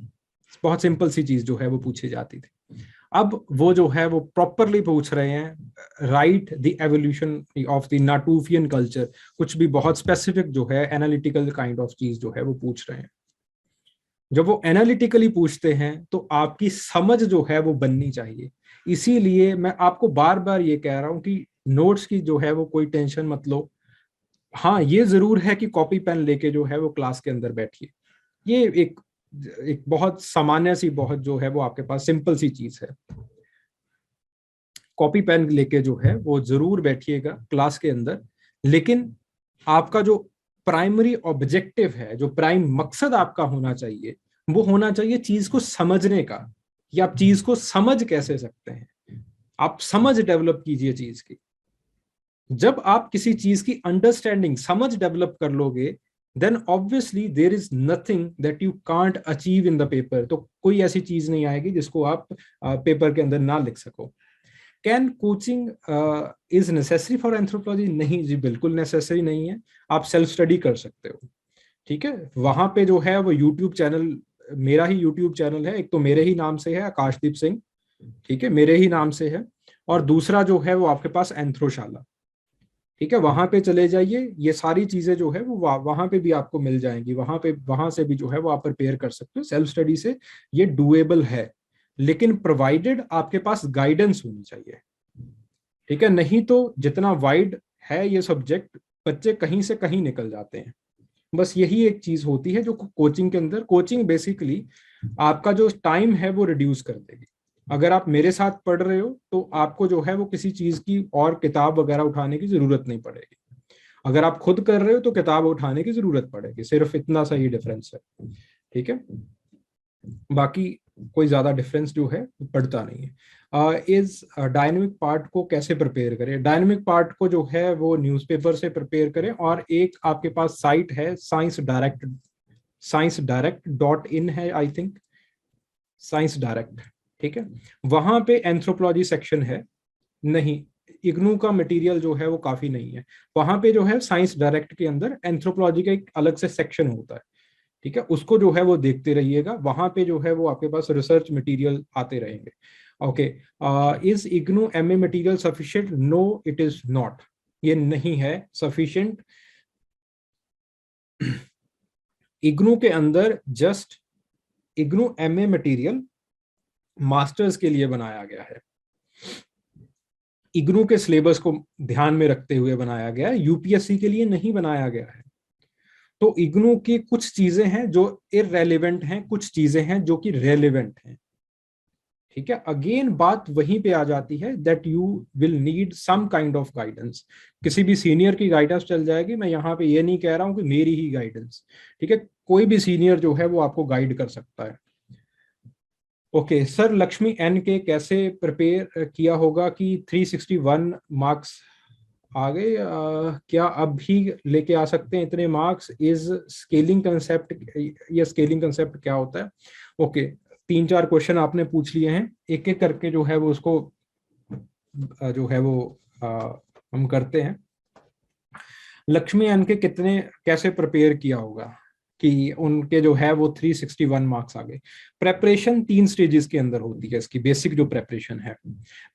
बहुत सिंपल सी चीज जो है वो पूछी जाती थी। अब वो जो है वो प्रॉपरली पूछ रहे हैं, right the evolution of the Natufian culture, कुछ भी बहुत स्पेसिफिक जो है एनालिटिकल काइंड ऑफ चीज जो है वो पूछ रहे हैं। जब वो एनालिटिकली पूछते हैं तो आपकी समझ जो है वो बननी चाहिए। इसीलिए मैं आपको बार बार ये कह रहा हूं कि नोट्स की जो है वो कोई टेंशन मत लो। हाँ, ये जरूर है कि कॉपी पेन लेके जो है वो क्लास के अंदर बैठिए। ये एक एक बहुत सामान्य सी, बहुत जो है वो आपके पास सिंपल सी चीज है। कॉपी पेन लेके जो है वो जरूर बैठिएगा क्लास के अंदर, लेकिन आपका जो प्राइमरी ऑब्जेक्टिव है, जो प्राइम मकसद आपका होना चाहिए, वो होना चाहिए चीज को समझने का, कि आप चीज को समझ कैसे सकते हैं। आप समझ डेवलप कीजिए चीज की। जब आप किसी चीज की अंडरस्टैंडिंग, समझ डेवलप कर लोगे, then obviously there is nothing that you can't achieve in the paper. तो कोई ऐसी चीज नहीं आएगी जिसको आप पेपर के अंदर ना लिख सको। Can coaching is necessary for anthropology? नहीं जी, बिल्कुल नेसेसरी नहीं है। आप सेल्फ स्टडी कर सकते हो। ठीक है, वहां पे जो है वो यूट्यूब चैनल, मेरा ही यूट्यूब चैनल है, एक तो मेरे ही नाम से है, आकाशदीप सिंह, ठीक है, मेरे ही नाम से है। और दूसरा जो है वो आपके पास एंथ्रोशाला, ठीक है, वहां पे चले जाइए। ये सारी चीजें जो है वो वहां पे भी आपको मिल जाएंगी। वहां से भी जो है वो आप प्रिपेयर कर सकते हो सेल्फ स्टडी से। ये डुएबल है, लेकिन प्रोवाइडेड आपके पास गाइडेंस होनी चाहिए। ठीक है, नहीं तो जितना वाइड है ये सब्जेक्ट, बच्चे कहीं से कहीं निकल जाते हैं। बस यही एक चीज होती है जो कोचिंग के अंदर, कोचिंग बेसिकली आपका जो टाइम है वो रिड्यूस कर देगी। अगर आप मेरे साथ पढ़ रहे हो तो आपको जो है वो किसी चीज की और किताब वगैरह उठाने की जरूरत नहीं पड़ेगी। अगर आप खुद कर रहे हो तो किताब उठाने की जरूरत पड़ेगी। सिर्फ इतना सा ही डिफरेंस है। ठीक है, बाकी कोई ज्यादा डिफरेंस जो है पड़ता नहीं है। इस डायनेमिक पार्ट को कैसे प्रिपेयर करें? डायनेमिक पार्ट को जो है वो न्यूज़पेपर से प्रिपेयर करें, और एक आपके पास साइट है साइंस डायरेक्ट.in है, आई थिंक, साइंस डायरेक्ट। ठीक है, वहां पे एंथ्रोपोलॉजी सेक्शन है नहीं, इग्नू का मटेरियल जो है वो काफी नहीं है। वहां पे जो है साइंस डायरेक्ट के अंदर एंथ्रोपोलॉजी का एक अलग से सेक्शन होता है। ठीक है, उसको जो है वो देखते रहिएगा। वहां पे जो है वो आपके पास रिसर्च मटेरियल आते रहेंगे। Okay, is IGNOU MA material sufficient? No, it is not. ये नहीं है सफिशिएंट। इग्नू के अंदर just IGNOU MA material masters के लिए बनाया गया है। इग्नू के सिलेबस को ध्यान में रखते हुए बनाया गया है, यूपीएससी के लिए नहीं बनाया गया है। तो इग्नू की कुछ चीजें हैं जो इररेलेवेंट हैं, कुछ चीजें हैं जो कि रेलेवेंट हैं। ठीक है, अगेन बात वहीं पे आ जाती है that you will need some kind of guidance. किसी भी सीनियर की गाइडेंस चल जाएगी। मैं यहाँ पे ये नहीं कह रहा हूं कि मेरी ही गाइडेंस, ठीक है, कोई भी सीनियर जो है वो आपको गाइड कर सकता है। ओके सर, लक्ष्मी एन के कैसे प्रिपेयर किया होगा कि 361 मार्क्स आ गए? क्या अब भी लेके आ सकते हैं इतने मार्क्स? इज स्केलिंग कंसेप्ट, या स्केलिंग कंसेप्ट क्या होता है? ओके, 3-4 क्वेश्चन आपने पूछ लिए हैं, एक एक करके जो है वो उसको जो है वो हम करते हैं। लक्ष्मी एन के कितने, कैसे प्रिपेयर किया होगा कि उनके जो है वो 361 मार्क्स आ गए? प्रेपरेशन 3 स्टेजेस के अंदर होती है इसकी। बेसिक जो प्रेपरेशन है,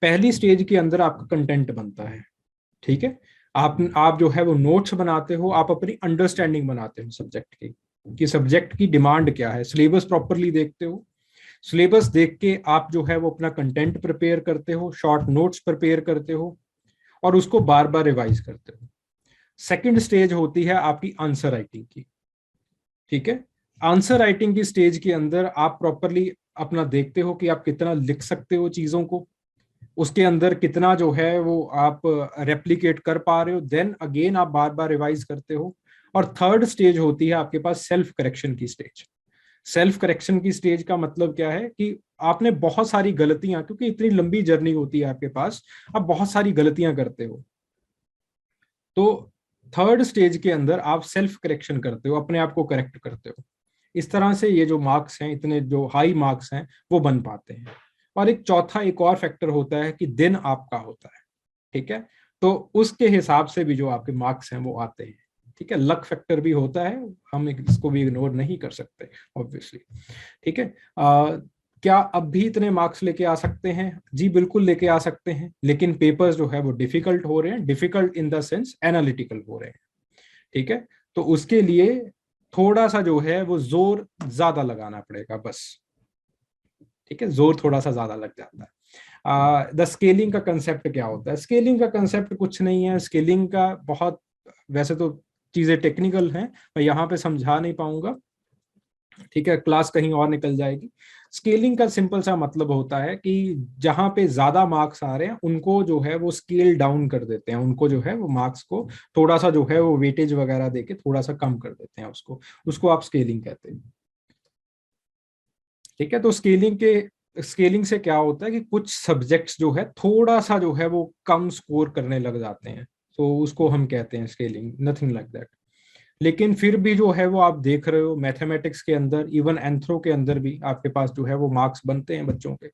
पहली स्टेज के अंदर आपका कंटेंट बनता है। ठीक है, आप जो है वो नोट्स बनाते हो, आप अपनी अंडरस्टैंडिंग बनाते हो सब्जेक्ट की, कि सब्जेक्ट की डिमांड क्या है। सिलेबस प्रॉपरली देखते हो, सिलेबस देख के आप जो है वो अपना कंटेंट प्रिपेयर करते हो, शॉर्ट नोट्स प्रिपेयर करते हो, और उसको बार बार रिवाइज करते हो। सेकंड स्टेज होती है आपकी आंसर राइटिंग की। ठीक है, आंसर राइटिंग की स्टेज के अंदर आप प्रॉपरली अपना देखते हो कि आप कितना लिख सकते हो चीजों को, उसके अंदर कितना जो है वो आप रेप्लिकेट कर पा रहे हो। देन अगेन आप बार बार रिवाइज करते हो। और थर्ड स्टेज होती है आपके पास सेल्फ करेक्शन की स्टेज। सेल्फ करेक्शन की स्टेज का मतलब क्या है कि आपने बहुत सारी गलतियां, क्योंकि इतनी लंबी जर्नी होती है आपके पास, आप बहुत सारी गलतियां करते हो। तो थर्ड स्टेज के अंदर आप सेल्फ करेक्शन करते हो, अपने आप को करेक्ट करते हो। इस तरह से ये जो मार्क्स हैं, इतने जो हाई मार्क्स हैं, वो बन पाते हैं। और एक चौथा, एक और फैक्टर होता है कि दिन आपका होता है। ठीक है, तो उसके हिसाब से भी जो आपके मार्क्स हैं वो आते हैं। ठीक है, लक फैक्टर भी होता है, हम इसको भी इग्नोर नहीं कर सकते ऑब्वियसली। ठीक है, क्या अब भी इतने मार्क्स लेके आ सकते हैं? जी बिल्कुल लेके आ सकते हैं, लेकिन पेपर्स जो है वो डिफिकल्ट हो रहे हैं। Difficult in the sense analytical हो रहे हैं। ठीक है, तो उसके लिए थोड़ा सा जो है वो जोर ज्यादा लगाना पड़ेगा बस, ठीक है, जोर थोड़ा सा ज्यादा लग जाता है। द स्केलिंग का कंसेप्ट क्या होता है? स्केलिंग का कंसेप्ट कुछ नहीं है, स्केलिंग का बहुत, वैसे तो चीजें टेक्निकल हैं, मैं यहाँ पे समझा नहीं पाऊंगा, ठीक है, क्लास कहीं और निकल जाएगी। स्केलिंग का सिंपल सा मतलब होता है कि जहां पे ज्यादा मार्क्स आ रहे हैं उनको जो है वो स्केल डाउन कर देते हैं, उनको जो है वो मार्क्स को थोड़ा सा जो है वो वेटेज वगैरह देके थोड़ा सा कम कर देते हैं, उसको उसको आप स्केलिंग कहते हैं, ठीक है। तो स्केलिंग से क्या होता है कि कुछ सब्जेक्ट्स जो है थोड़ा सा जो है वो कम स्कोर करने लग जाते हैं, तो उसको हम कहते हैं स्केलिंग, नथिंग लाइक दैट। लेकिन फिर भी जो है वो आप देख रहे हो मैथमेटिक्स के अंदर, इवन एंथ्रो के अंदर भी आपके पास जो है वो मार्क्स बनते हैं बच्चों के।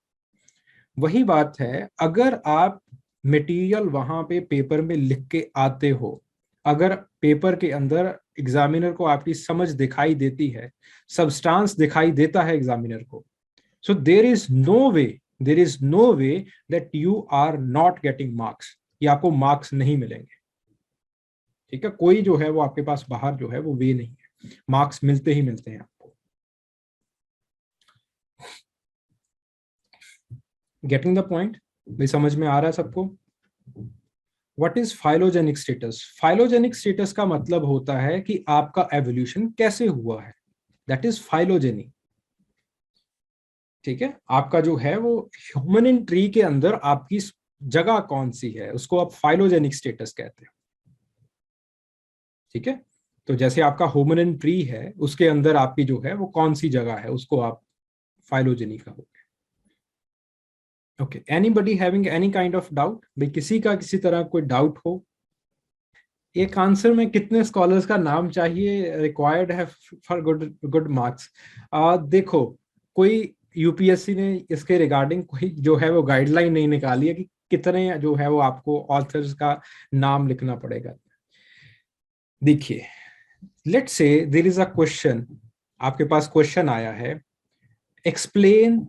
वही बात है, अगर आप मटेरियल वहां पे पेपर में लिख के आते हो, अगर पेपर के अंदर एग्जामिनर को आपकी समझ दिखाई देती है, सब्सटेंस दिखाई देता है एग्जामिनर को, so there is no way that you are not getting marks, कि आपको मार्क्स नहीं मिलेंगे, ठीक है। कोई जो है वो आपके पास बाहर जो है वो वे नहीं है, मार्क्स मिलते ही मिलते हैं आपको। Getting the point? भाई समझ में आ रहा है सबको? What is phylogenic status? Phylogenic status का मतलब होता है कि आपका एवोल्यूशन कैसे हुआ है, दैट इज फाइलोजेनी, ठीक है। आपका जो है वो ह्यूमन ट्री के अंदर आपकी जगह कौन सी है, उसको आप फाइलोजेनिक स्टेटस कहते हैं, ठीक है। तो जैसे आपका होमिनिन ट्री है, उसके अंदर आपकी जो है वो कौन सी जगह है, उसको आप फाइलोजेनी कहोगे। Okay, anybody having any kind of doubt? भाई किसी का किसी तरह कोई डाउट हो? एक आंसर में कितने स्कॉलर्स का नाम चाहिए रिक्वायर्ड है फॉर गुड गुड मार्क्स? देखो, कोई यूपीएससी ने इसके रिगार्डिंग कोई जो है वो गाइडलाइन नहीं निकाली है कि कितने जो है वो आपको ऑथर्स का नाम लिखना पड़ेगा। देखिए, let's say there is a question, आपके पास क्वेश्चन आया है, explain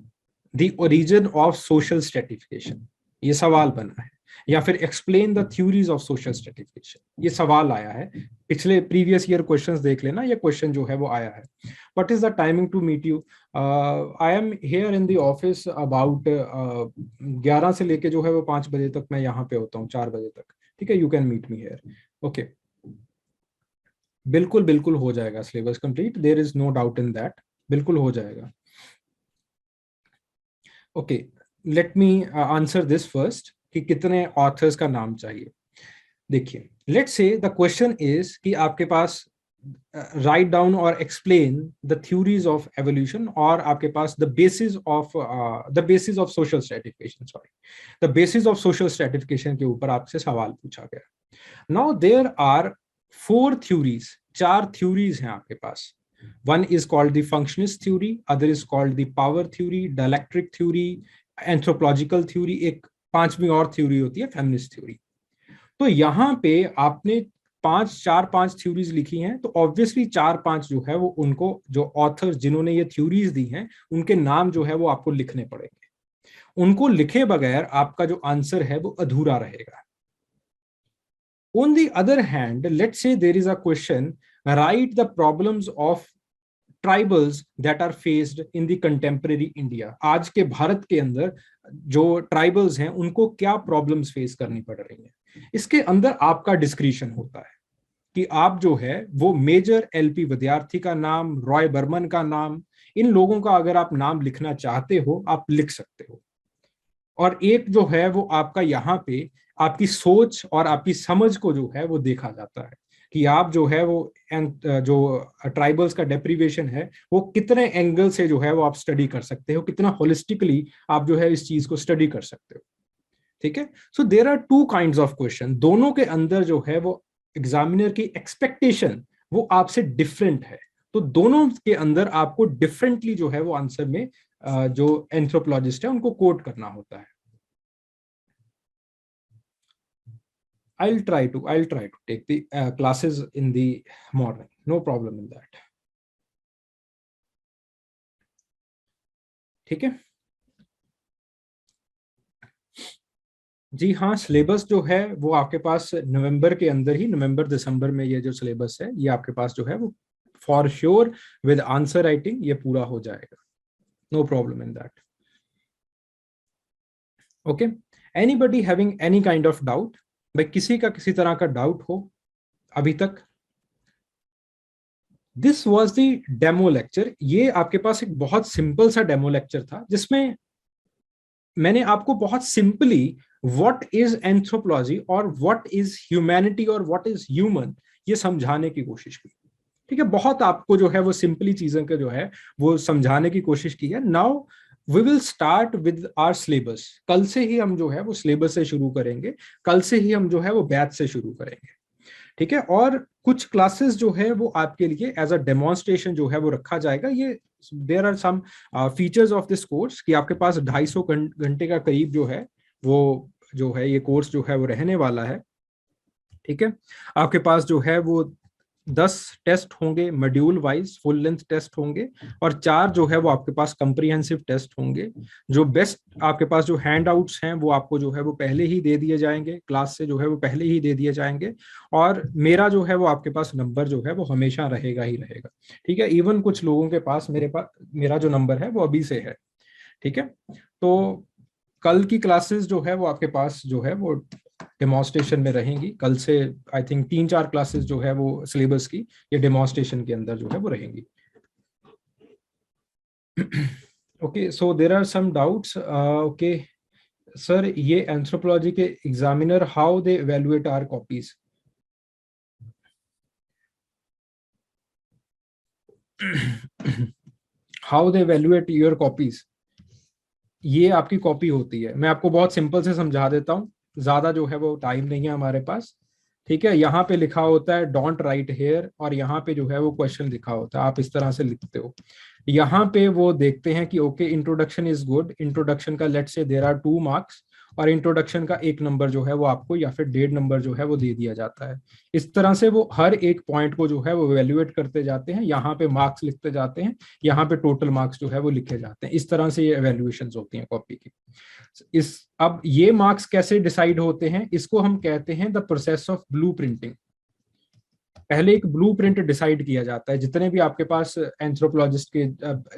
the origin of social stratification, ये सवाल बना है, या फिर explain the theories of social stratification, ये सवाल आया है। पिछले प्रीवियस ईयर क्वेश्चंस देख लेना, ये क्वेश्चन जो है वो आया है। What is the timing to meet you? I am here in the office about 11 से लेके जो है वो 5 बजे तक मैं यहाँ पे होता हूँ, 4 बजे तक, ठीक है। You can meet me here, okay. बिल्कुल बिल्कुल हो जाएगा syllabus complete, there is no doubt in that, बिल्कुल हो जाएगा। Okay, let me answer this first कि कितने ऑथर्स का नाम चाहिए। देखिए, let's say the question is कि आपके पास राइट डाउन और explain the theories of evolution, और आपके पास the basis of social stratification, sorry, the basis of social stratification के ऊपर आपसे सवाल पूछा गया। Now there are 4 theories, 4 theories हैं आपके पास। One is called the functionist theory, other is called the power theory, dialectric theory, anthropological theory, एक पांचवी और थ्योरी होती है feminist theory। तो यहाँ पे आपने 4-5 थ्योरीज लिखी हैं, तो ऑब्वियसली 4-5 जो है वो उनको, जो ऑथर जिन्होंने ये थ्योरीज दी हैं, उनके नाम जो है वो आपको लिखने पड़ेंगे। उनको लिखे बगैर आपका जो आंसर है वो अधूरा रहेगा। On the other hand, let's say there is a question, write the problems of tribals that are faced in the contemporary India. आज के भारत के अंदर जो ट्राइबल्स हैं उनको क्या प्रॉब्लम्स फेस करनी पड़ रही हैं, इसके अंदर आपका डिस्क्रिशन होता है कि आप जो है वो मेजर एलपी विद्यार्थी का नाम, रॉय बर्मन का नाम, इन लोगों का अगर आप नाम लिखना चाहते हो आप लिख सकते हो। और एक जो है वो आपका यहाँ पे आपकी सोच और आपकी समझ को जो है वो देखा जाता है कि आप जो है वो जो ट्राइबल्स का डेप्रीवेशन है वो कितने एंगल से जो है वो आप स्टडी कर सकते हो, कितना होलिस्टिकली आप जो है इस चीज को स्टडी कर सकते हो, ठीक है। So there are 2 kinds of question, दोनों के अंदर जो है वो एग्जामिनर की एक्सपेक्टेशन वो आपसे डिफरेंट है, तो दोनों के अंदर आपको डिफरेंटली जो है वो आंसर में जो एंथ्रोपोलॉजिस्ट है उनको कोट करना होता है। I'll try to take the classes in the morning. No problem in that. ठीक है जी। हाँ, सिलेबस जो है वो आपके पास नवंबर के अंदर ही, नवंबर दिसंबर में ये जो सिलेबस है ये आपके पास जो है वो for sure with answer writing ये पूरा हो जाएगा, no problem in that. Okay, anybody having any kind of doubt? भाई किसी का किसी तरह का डाउट हो अभी तक? This was the demo lecture. ये आपके पास एक बहुत सिंपल सा डेमो लेक्चर था जिसमें मैंने आपको बहुत सिंपली व्हाट इज एंथ्रोपोलॉजी और व्हाट इज ह्यूमैनिटी और व्हाट इज ह्यूमन ये समझाने की कोशिश की। ठीक है, बहुत आपको जो है वो सिंपली चीजों का जो है वो समझाने की कोशिश की है। Now we will start with our syllabus. कल से ही हम जो है वो सिलेबस से शुरू करेंगे, कल से ही हम जो है वो बैच से शुरू करेंगे। ठीक है, और कुछ क्लासेस जो है वो आपके लिए एज अ डेमोन्स्ट्रेशन जो है वो रखा जाएगा। ये there are some features of this course कि आपके पास 250 घंटे का करीब जो है वो जो है ये कोर्स जो है वो रहने वाला है। ठीक है, आपके पास जो है वो 10 टेस्ट होंगे module wise, full length test होंगे, और 4 जो है वो आपके पास कंप्रीहेंसिव टेस्ट होंगे। जो बेस्ट आपके पास जो हैंड आउट्स हैं वो आपको जो है वो पहले ही दे दिए जाएंगे, क्लास से जो है वो पहले ही दे दिए जाएंगे, और मेरा जो है वो आपके पास नंबर जो है वो हमेशा रहेगा ही रहेगा। ठीक है, इवन कुछ लोगों के पास मेरा जो नंबर है वो अभी से है। ठीक है, तो कल की क्लासेस जो है वो आपके पास जो है वो डेमोन्स्ट्रेशन में रहेंगी। कल से आई थिंक 3-4 क्लासेस जो है वो सिलेबस की ये डेमोन्स्ट्रेशन के अंदर जो है वो रहेंगी। Okay, so there are some doubts. Okay sir, ये एंथ्रोपोलॉजी के examiner how they evaluate our copies? How they evaluate your copies? ये आपकी कॉपी होती है। मैं आपको बहुत सिंपल से समझा देता हूँ, ज्यादा जो है वो टाइम नहीं है हमारे पास। ठीक है, यहाँ पे लिखा होता है डोंट राइट हेयर, और यहाँ पे जो है वो क्वेश्चन लिखा होता है, आप इस तरह से लिखते हो। यहाँ पे वो देखते हैं कि okay introduction is good, introduction का let's say there are 2 marks, और इंट्रोडक्शन का 1 नंबर जो है वो आपको या फिर 1.5 नंबर जो है वो दे दिया जाता है। इस तरह से वो हर एक पॉइंट को जो है वो वैल्यूएट करते जाते हैं, यहाँ पे मार्क्स लिखते जाते हैं, यहाँ पे टोटल मार्क्स जो है वो लिखे जाते हैं। इस तरह से ये एवेल्युएशन होती हैं कॉपी की। अब ये मार्क्स कैसे डिसाइड होते हैं, इसको हम कहते हैं the process of blue printing. पहले एक ब्लू प्रिंट डिसाइड किया जाता है। जितने भी आपके पास एंथ्रोपोलॉजिस्ट के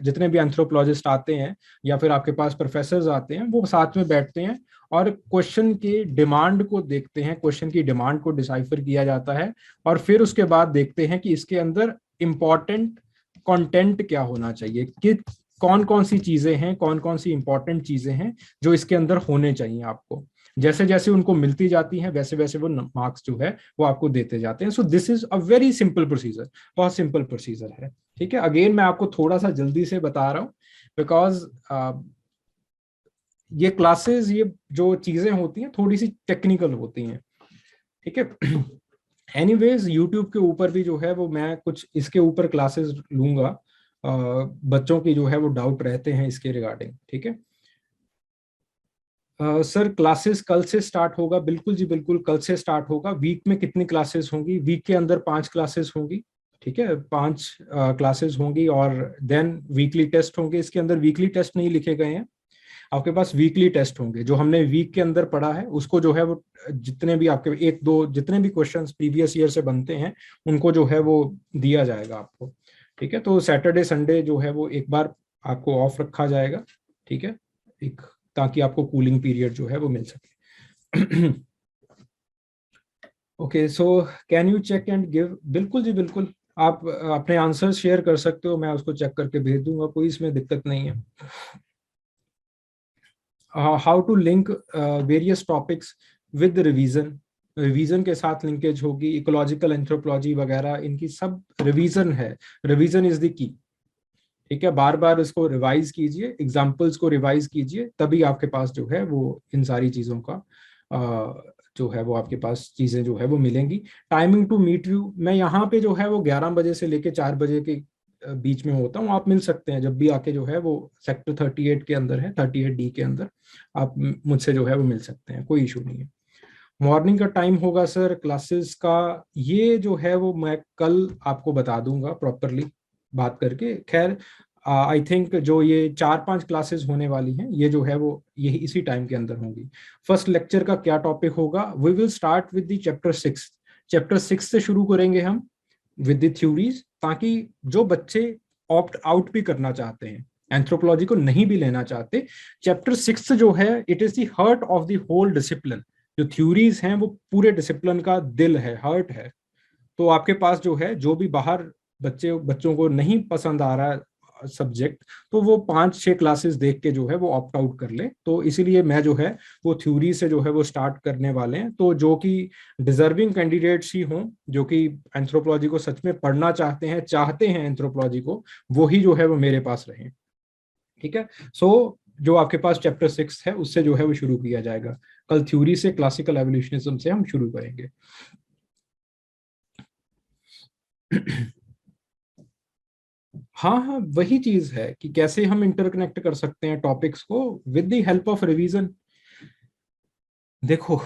जितने भी एंथ्रोपोलॉजिस्ट आते हैं या फिर आपके पास प्रोफेसर्स आते हैं, वो साथ में बैठते हैं और क्वेश्चन की डिमांड को देखते हैं, क्वेश्चन की डिमांड को डिसाइफर किया जाता है, और फिर उसके बाद देखते हैं कि इसके अंदर इंपॉर्टेंट कंटेंट क्या होना चाहिए, कि कौन कौन सी चीजें हैं, कौन कौन सी इंपॉर्टेंट चीजें हैं जो इसके अंदर होने चाहिए आपको। जैसे जैसे उनको मिलती जाती हैं वैसे वैसे वो मार्क्स जो है वो आपको देते जाते हैं। So this is a very simple procedure, बहुत सिंपल प्रोसीजर है। ठीक है, अगेन मैं आपको थोड़ा सा जल्दी से बता रहा हूँ बिकॉज ये क्लासेस, ये जो चीजें होती हैं थोड़ी सी टेक्निकल होती हैं। ठीक है, एनीवेज यूट्यूब के ऊपर भी जो है वो मैं कुछ इसके ऊपर क्लासेस लूंगा, बच्चों की जो है वो डाउट रहते हैं इसके रिगार्डिंग। ठीक है सर, क्लासेस कल से स्टार्ट होगा? बिल्कुल जी बिल्कुल, कल से स्टार्ट होगा। वीक में कितनी क्लासेस होंगी? वीक के अंदर 5 क्लासेस होंगी। ठीक है, 5 क्लासेस होंगी, और देन वीकली टेस्ट होंगे। इसके अंदर वीकली टेस्ट नहीं लिखे गए हैं, आपके पास वीकली टेस्ट होंगे। जो हमने वीक के अंदर पढ़ा है उसको जो है वो जितने भी आपके 1-2 जितने भी क्वेश्चंस प्रीवियस ईयर से बनते हैं उनको जो है वो दिया जाएगा आपको। ठीक है, तो सैटरडे संडे जो है वो एक बार आपको ऑफ रखा जाएगा। ठीक है, एक ताकि आपको कूलिंग पीरियड जो है वो मिल सके। Okay, so can you check and give? बिल्कुल जी बिल्कुल, आप अपने आंसर शेयर कर सकते हो, मैं उसको चेक करके भेज दूंगा, कोई इसमें दिक्कत नहीं है। How to link various topics with revision? Revision के साथ लिंकेज होगी, इकोलॉजिकल एंथ्रोपोलॉजी वगैरह इनकी सब रिवीजन है। Revision is the key. ठीक है, बार बार इसको रिवाइज कीजिए, एग्जाम्पल्स को रिवाइज कीजिए, तभी आपके पास जो है वो इन सारी चीजों का जो है वो आपके पास चीजें जो है वो मिलेंगी। टाइमिंग टू मीट यू, मैं यहाँ पे जो है वो 11 बजे से लेके 4 बजे के बीच में होता हूँ। आप मिल सकते हैं जब भी आके, जो है वो सेक्टर 38 के अंदर है, 38D के अंदर आप मुझसे जो है वो मिल सकते हैं, कोई इशू नहीं है। मॉर्निंग का टाइम होगा सर क्लासेस का, ये जो है वो मैं कल आपको बता दूंगा प्रॉपरली बात करके। खैर आई थिंक जो ये 4-5 क्लासेस होने वाली हैं ये जो है वो यही इसी टाइम के अंदर होंगी। फर्स्ट लेक्चर का क्या टॉपिक होगा? We will start with the chapter 6। Chapter 6 से शुरू करेंगे हम विद द थ्योरीज, ताकि जो बच्चे ऑप्ट आउट भी करना चाहते हैं, एंथ्रोपोलॉजी को नहीं भी लेना चाहते, चैप्टर 6 जो है it is the heart of the whole discipline. जो थ्योरीज हैं वो पूरे डिसिप्लिन का दिल है, हार्ट है। तो आपके पास जो है, जो भी बाहर बच्चों को नहीं पसंद आ रहा सब्जेक्ट, तो वो 5-6 क्लासेस देख के जो है वो ऑप्ट आउट कर ले। तो इसीलिए मैं जो है वो थ्योरी से जो है वो स्टार्ट करने वाले हैं। तो जो कि डिजर्विंग कैंडिडेट्स ही हों, जो कि एंथ्रोपोलॉजी को सच में पढ़ना चाहते हैं एंथ्रोपोलॉजी को, वो ही जो है वो मेरे पास रहें। ठीक है। सो जो आपके पास चैप्टर 6 है उससे जो है वो शुरू किया जाएगा। कल थ्योरी से, क्लासिकल एवोल्यूशनिज्म से हम शुरू करेंगे। हाँ हाँ, वही चीज है कि कैसे हम इंटरकनेक्ट कर सकते हैं टॉपिक्स को with the help of revision. देखो,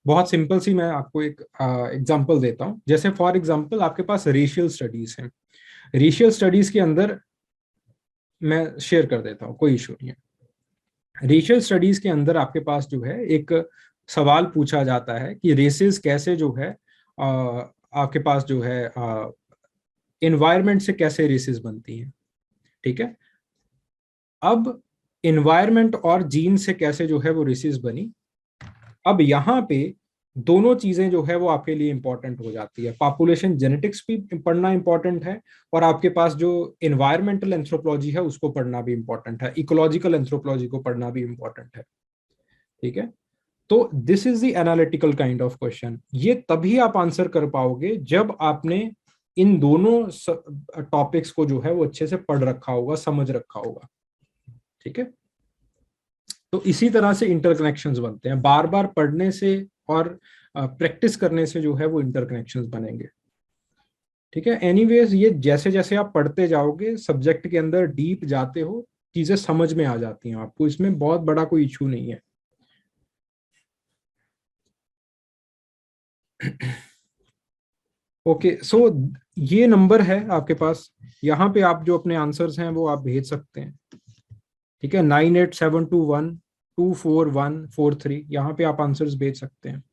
बहुत सिंपल सी मैं आपको एक एग्जांपल देता हूँ। जैसे फॉर एग्जांपल आपके पास रेशियल स्टडीज हैं। रेशियल स्टडीज के अंदर मैं शेयर कर देता हूँ, कोई इशू नहीं है। रेशियल स्टडीज के अंदर आपके पास जो है एक सवाल पूछा जाता है कि रेसेस कैसे जो है आपके पास जो है इन्वायरमेंट से कैसे रेसेस बनती हैं। ठीक है। अब इन्वायरमेंट और जीन से कैसे जो है वो रेसिस बनी। अब यहाँ पे दोनों चीजें जो है वो आपके लिए इंपॉर्टेंट हो जाती है। पॉपुलेशन जेनेटिक्स भी पढ़ना इंपॉर्टेंट है, और आपके पास जो इन्वायरमेंटल एंथ्रोपोलॉजी है उसको पढ़ना भी इंपॉर्टेंट है, इकोलॉजिकल एंथ्रोपोलॉजी को पढ़ना भी इंपॉर्टेंट है। ठीक है। तो this is the analytical kind of question. ये तभी आप आंसर कर पाओगे जब आपने इन दोनों टॉपिक्स को जो है वो अच्छे से पढ़ रखा होगा, समझ रखा होगा। ठीक है। तो इसी तरह से इंटरकनेक्शंस बनते हैं, बार बार पढ़ने से और प्रैक्टिस करने से जो है वो इंटरकनेक्शंस बनेंगे। ठीक है। एनीवेज, ये जैसे जैसे आप पढ़ते जाओगे, सब्जेक्ट के अंदर डीप जाते हो, चीजें समझ में आ जाती हैं आपको। इसमें बहुत बड़ा कोई इशू नहीं है। ओके, सो ये नंबर है आपके पास। यहाँ पे आप जो अपने आंसर्स हैं वो आप भेज सकते हैं। ठीक है। 9872124143, यहाँ पे आप आंसर्स भेज सकते हैं।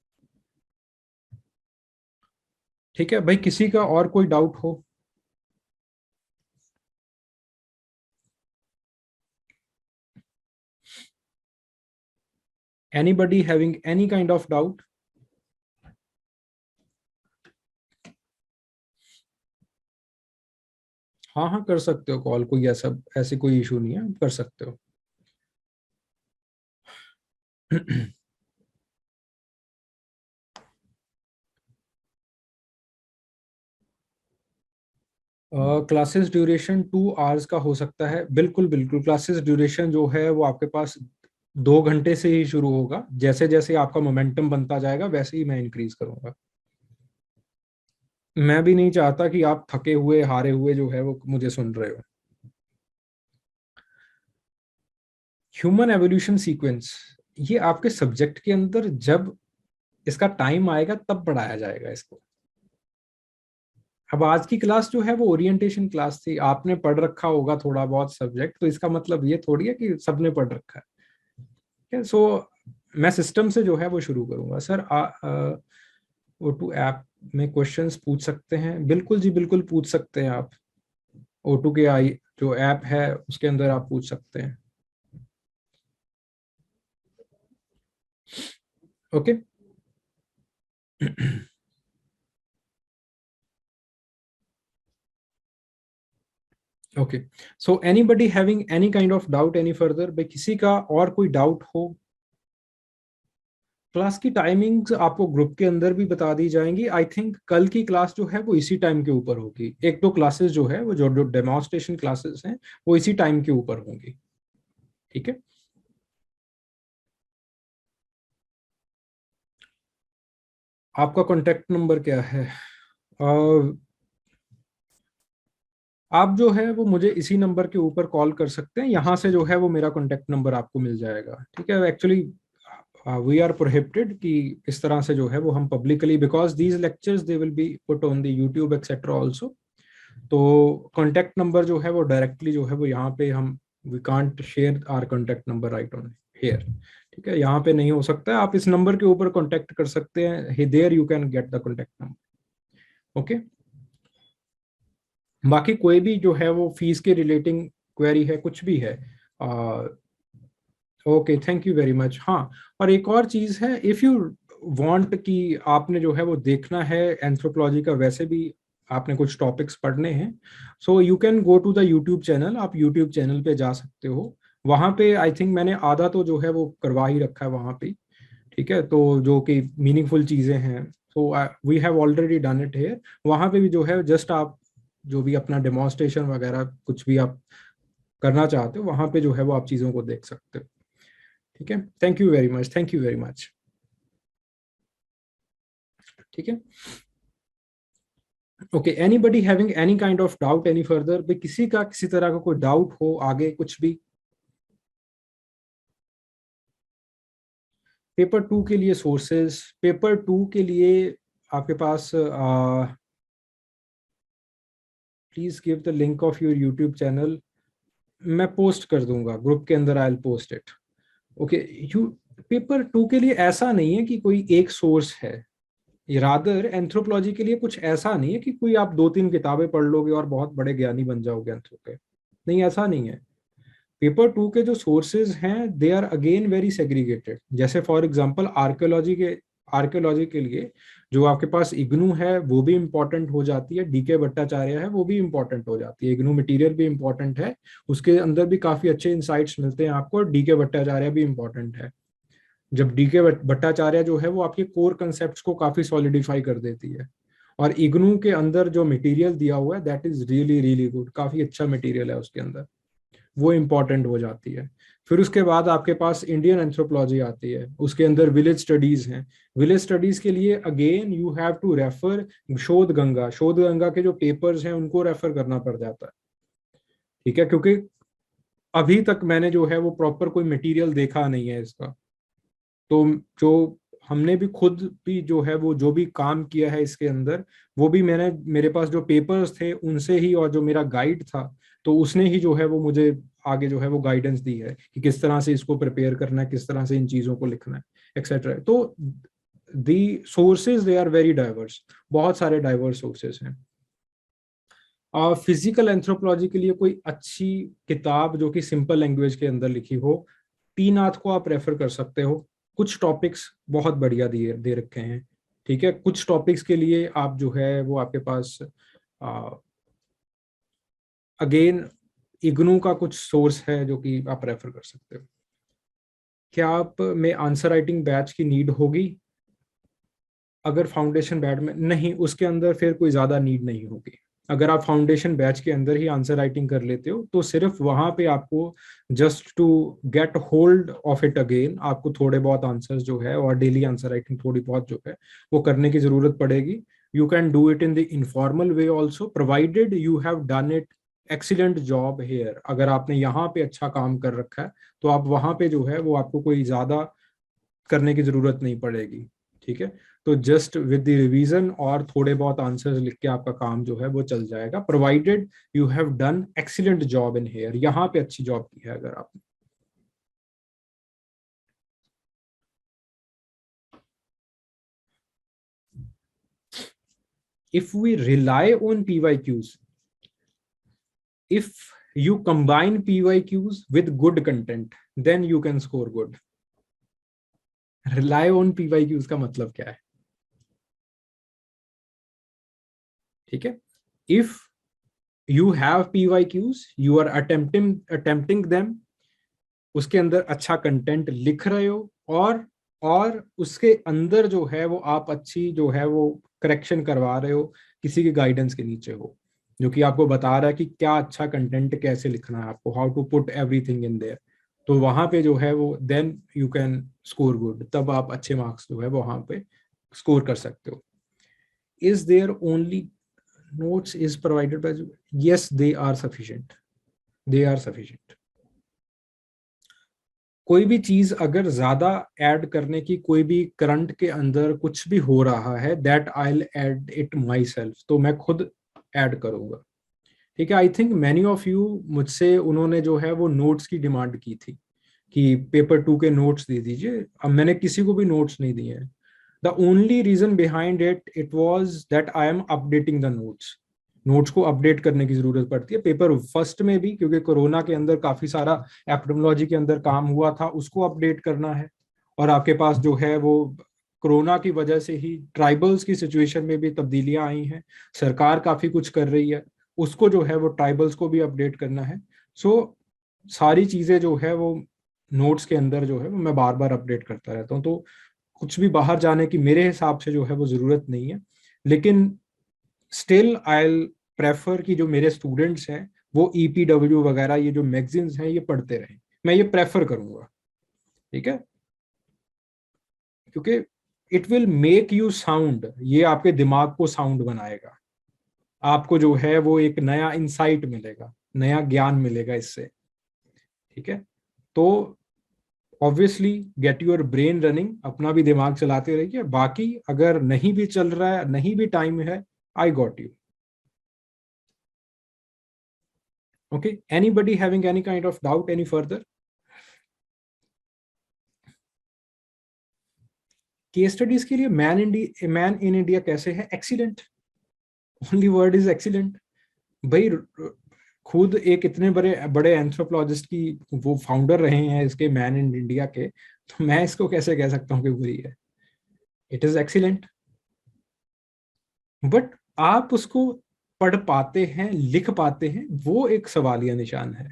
ठीक है भाई, किसी का और कोई डाउट हो? Anybody having any kind of doubt? हाँ हाँ, कर सकते हो कॉल, कोई ऐसे कोई इशू नहीं है, कर सकते हो। क्लासेस ड्यूरेशन 2 आवर्स का हो सकता है, बिल्कुल बिल्कुल। क्लासेस ड्यूरेशन जो है वो आपके पास 2 घंटे से ही शुरू होगा। जैसे जैसे आपका मोमेंटम बनता जाएगा वैसे ही मैं इंक्रीज करूंगा। मैं भी नहीं चाहता कि आप थके हुए हारे हुए जो है वो मुझे सुन रहे हो। ह्यूमन एवोल्यूशन सीक्वेंस, ये आपके सब्जेक्ट के अंदर जब इसका टाइम आएगा तब पढ़ाया जाएगा इसको। अब आज की क्लास जो है वो ओरिएंटेशन क्लास थी, आपने पढ़ रखा होगा थोड़ा बहुत सब्जेक्ट, तो इसका मतलब ये थोड़ी है कि सबने पढ़ रखा है। ठीक है। सो मैं सिस्टम से जो है वो शुरू करूंगा। सर O2 ऐप में क्वेश्चंस पूछ सकते हैं? बिल्कुल जी, बिल्कुल पूछ सकते हैं आप। O2 के आई जो ऐप है उसके अंदर आप पूछ सकते हैं। Okay. Okay, so anybody having any kind of doubt any further? भाई किसी का और कोई डाउट हो? क्लास की टाइमिंग्स आपको ग्रुप के अंदर भी बता दी जाएंगी। आई थिंक कल की क्लास जो है वो इसी टाइम के ऊपर होगी। 1-2 क्लासेस जो है वो जो डेमोन्स्ट्रेशन क्लासेस हैं वो इसी टाइम के ऊपर होंगी। ठीक है। आपका कॉन्टेक्ट नंबर क्या है? आप जो है वो मुझे इसी नंबर के ऊपर कॉल कर सकते हैं। यहाँ से जो है वो मेरा कॉन्टेक्ट नंबर आपको मिल जाएगा। ठीक है। एक्चुअली वी आर प्रोहिबिटेड कि इस तरह से जो है वो हम publicly, because these lectures they will be put on the YouTube etcetera also. तो कॉन्टेक्ट नंबर जो है वो डायरेक्टली जो है वो यहाँ पे हम, we can't share our contact number right on here. ठीक है। यहाँ पे नहीं हो सकता है। आप इस नंबर के ऊपर कॉन्टेक्ट कर सकते हैं, there you can get the contact number. Okay. बाकी कोई भी जो है वो फीस के रिलेटिंग क्वेरी है, कुछ भी है, okay, thank you very much. हाँ, और एक और चीज है, इफ यू वांट कि आपने जो है वो देखना है एंथ्रोपोलॉजी का, वैसे भी आपने कुछ टॉपिक्स पढ़ने हैं, so you can go to the YouTube channel. आप यूट्यूब चैनल पे जा सकते हो, वहां पे आई थिंक मैंने आधा तो जो है वो करवा ही रखा है वहां पे। ठीक है, तो जो कि मीनिंगफुल चीजें हैं, so we have already done it here. वहां पे भी जो है जस्ट आप जो भी अपना डेमोन्स्ट्रेशन वगैरह कुछ भी आप करना चाहते हो, वहां पे जो है वो आप चीजों को देख सकते हो। ठीक है, thank you very much, thank you very much. ठीक है, okay, anybody having any kind of doubt any further? भाई किसी का किसी तरह का कोई डाउट हो आगे कुछ भी? पेपर टू के लिए सोर्सेज, पेपर टू के लिए आपके पास please give the link of your YouTube channel. मैं पोस्ट कर दूंगा ग्रुप के अंदर, I will post it. Okay, you paper two के लिए ऐसा नहीं है कि कोई एक सोर्स है, रादर एंथ्रोपोलॉजी के लिए कुछ ऐसा नहीं है कि कोई आप 2-3 किताबें पढ़ लोगे और बहुत बड़े ज्ञानी बन जाओगे एंथ्रो के। नहीं, ऐसा नहीं है। पेपर टू के जो सोर्सेज हैं they are again very segregated. जैसे फॉर एग्जांपल आर्कियोलॉजी के लिए जो आपके पास इग्नू है वो भी इंपॉर्टेंट हो जाती है, डीके भट्टाचार्य है वो भी इंपॉर्टेंट हो जाती है, इग्नू मटेरियल भी इंपॉर्टेंट है, उसके अंदर भी काफी अच्छे इंसाइट्स मिलते हैं आपको, और डीके भट्टाचार्य भी इंपॉर्टेंट है। जब डीके भट्टाचार्य जो है वो आपके कोर कंसेप्ट को काफी सॉलिडिफाई कर देती है, और इग्नू के अंदर जो मटेरियल दिया हुआ है that is really really good, काफी अच्छा मटेरियल है उसके अंदर, वो इंपॉर्टेंट हो जाती है। फिर उसके बाद आपके पास इंडियन एंथ्रोपोलॉजी आती है, उसके अंदर विलेज स्टडीज हैं। विलेज स्टडीज के लिए again you have to refer Shodhganga के जो पेपर्स हैं उनको रेफर करना पड़ जाता है। ठीक है, क्योंकि अभी तक मैंने जो है वो प्रॉपर कोई मटेरियल देखा नहीं है इसका, तो जो हमने भी खुद भी जो है वो जो भी काम किया है इसके अंदर, वो भी मैंने, मेरे पास जो पेपर्स थे उनसे ही, और जो मेरा गाइड था तो उसने ही जो है वो मुझे आगे जो है वो गाइडेंस दी है कि किस तरह से इसको प्रिपेयर करना है, किस तरह से इन चीजों को लिखना है, एक्सेट्रा। तो the sources they are very diverse, बहुत सारे डाइवर्स सोर्सेज हैं। फिजिकल एंथ्रोपोलॉजी के लिए कोई अच्छी किताब जो कि सिंपल लैंग्वेज के अंदर लिखी हो, टी नाथ को आप रेफर कर सकते हो। कुछ टॉपिक्स बहुत बढ़िया दिए दे रखे हैं। ठीक है, कुछ टॉपिक्स के लिए आप जो है वो आपके पास अगेन इग्नू का कुछ सोर्स है जो कि आप रेफर कर सकते हो। क्या आप में आंसर राइटिंग बैच की नीड होगी? अगर फाउंडेशन बैच में नहीं, उसके अंदर फिर कोई ज्यादा नीड नहीं होगी। अगर आप फाउंडेशन बैच के अंदर ही आंसर राइटिंग कर लेते हो तो सिर्फ वहां पे आपको just to get hold of it again, आपको थोड़े बहुत आंसर्स जो है और डेली आंसर राइटिंग थोड़ी बहुत जो है वो करने की जरूरत पड़ेगी। You can do it in the informal way also, provided you have done it excellent job here. अगर आपने यहाँ पे अच्छा काम कर रखा है तो आप वहां पे जो है वो आपको कोई ज्यादा करने की जरूरत नहीं पड़ेगी। ठीक है, तो जस्ट विद द रिवीजन और थोड़े बहुत आंसर्स लिख के आपका काम जो है वो चल जाएगा, provided you have done excellent job in here. यहाँ पे अच्छी जॉब की है अगर आपने। if we rely on PYQs, if you combine PYQs with good content, then you can score good. Rely on PYQs का मतलब क्या है? ठीक है, if you have PYQs, you are attempting them, उसके अंदर अच्छा कंटेंट लिख रहे हो, और उसके अंदर जो है वो आप अच्छी जो है वो करेक्शन करवा रहे हो, किसी के गाइडेंस के नीचे हो जो कि आपको बता रहा है कि क्या अच्छा कंटेंट कैसे लिखना है आपको, how to put everything in there, तो वहां पे जो है वो then you can score good, तब आप अच्छे मार्क्स जो है वो वहां पे स्कोर कर सकते हो। Is there only notes is provided by? yes, they are sufficient, they are sufficient। कोई भी चीज अगर ज्यादा ऐड करने की, कोई भी करंट के अंदर कुछ भी हो रहा है, that I will add it my self, तो मैं खुद ऐड करूंगा। ठीक है, I think many of you मुझसे उन्होंने जो है वो नोट्स की डिमांड की थी कि पेपर टू के नोट्स दे दीजिए। अब मैंने किसी को भी नोट्स नहीं दिए हैं। The only reason behind it was that I am updating the notes, notes को अपडेट करने की जरूरत पड़ती है। पेपर फर्स्ट में भी, क्योंकि कोरोना के अंदर काफी सारा एपिडेमियोलॉजी के अंदर काम हुआ था, उसको अपडेट करना है। और आपके पास जो है वो कोरोना की वजह से ही ट्राइबल्स की सिचुएशन में भी तब्दीलियां आई हैं, सरकार काफी कुछ कर रही है, उसको जो है वो ट्राइबल्स को भी अपडेट करना है। सो सारी चीजें जो है वो नोट्स के अंदर जो है वो मैं बार बार अपडेट करता रहता हूँ। तो कुछ भी बाहर जाने की मेरे हिसाब से जो है वो जरूरत नहीं है। लेकिन स्टिल आई प्रेफर कि जो मेरे स्टूडेंट्स हैं वो ईपीडब्ल्यू वगैरह ये जो मैगजीन्स हैं ये पढ़ते रहें, मैं ये प्रेफर करूंगा। ठीक है, क्योंकि it will make you sound, ये आपके दिमाग को साउंड बनाएगा, आपको जो है वो एक नया इंसाइट मिलेगा, नया ज्ञान मिलेगा इससे। ठीक है, तो obviously get your brain running, अपना भी दिमाग चलाते रहिए। बाकी अगर नहीं भी चल रहा है, नहीं भी टाइम है, I got you. Okay, anybody having any kind of doubt any further? Case studies के लिए मैन इन इंडिया कैसे है? Excellent, only word is excellent. भाई खुद एक इतने बड़े बड़े एंथ्रोपोलॉजिस्ट की वो फाउंडर रहे हैं इसके, मैन इन इंडिया के, तो मैं इसको कैसे कह सकता हूँ कि बुरी है? It is excellent. बट आप उसको पढ़ पाते हैं, लिख पाते हैं, वो एक सवालिया निशान है।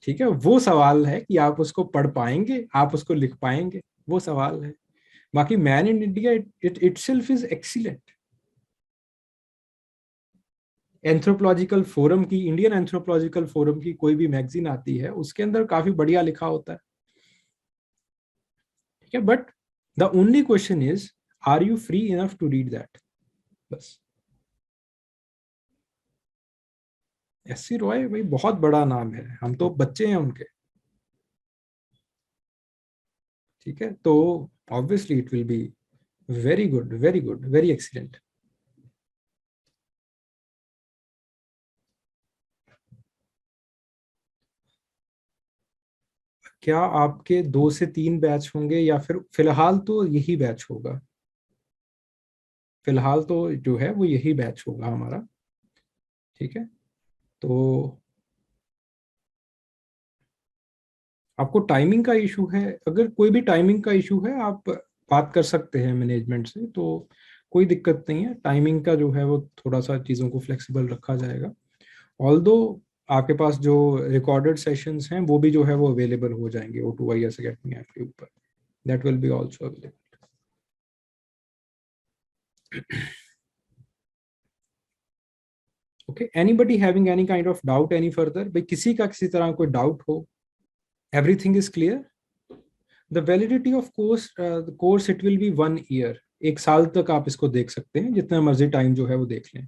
ठीक है, वो सवाल है कि आप उसको पढ़ पाएंगे, आप उसको लिख पाएंगे, वो सवाल है। बाकी man in India it itself is excellent. Anthropological forum की, इंडियन एंथ्रोपोलॉजिकल फोरम की कोई भी मैगजीन आती है, उसके अंदर काफी बढ़िया लिखा होता है। ठीक है, but the only question is, are you free enough to read that? बस। एस सी रॉय भाई बहुत बड़ा नाम है, हम तो बच्चे हैं उनके। ठीक है, तो obviously it will be very good, very good, very excellent. क्या आपके 2 से 3 बैच होंगे या फिर फिलहाल तो यही बैच होगा? फिलहाल तो जो है वो यही बैच होगा हमारा। ठीक है, तो आपको टाइमिंग का इशू है? अगर कोई भी टाइमिंग का इशू है, आप बात कर सकते हैं मैनेजमेंट से, तो कोई दिक्कत नहीं है। टाइमिंग का जो है वो थोड़ा सा चीज़ों को फ्लेक्सिबल रखा जाएगा। ऑल्दो आपके पास जो रिकॉर्डेड सेशंस हैं वो भी जो है वो अवेलेबल हो जाएंगे O2IS Academy ऐप के ऊपर, that will be also available. Okay, anybody having any kind of doubt any further? भाई किसी का किसी तरह कोई डाउट हो? Everything is clear? The validity of course it will be 1 year. 1 साल तक आप इसको देख सकते हैं, जितना मर्जी टाइम जो है वो देख लें।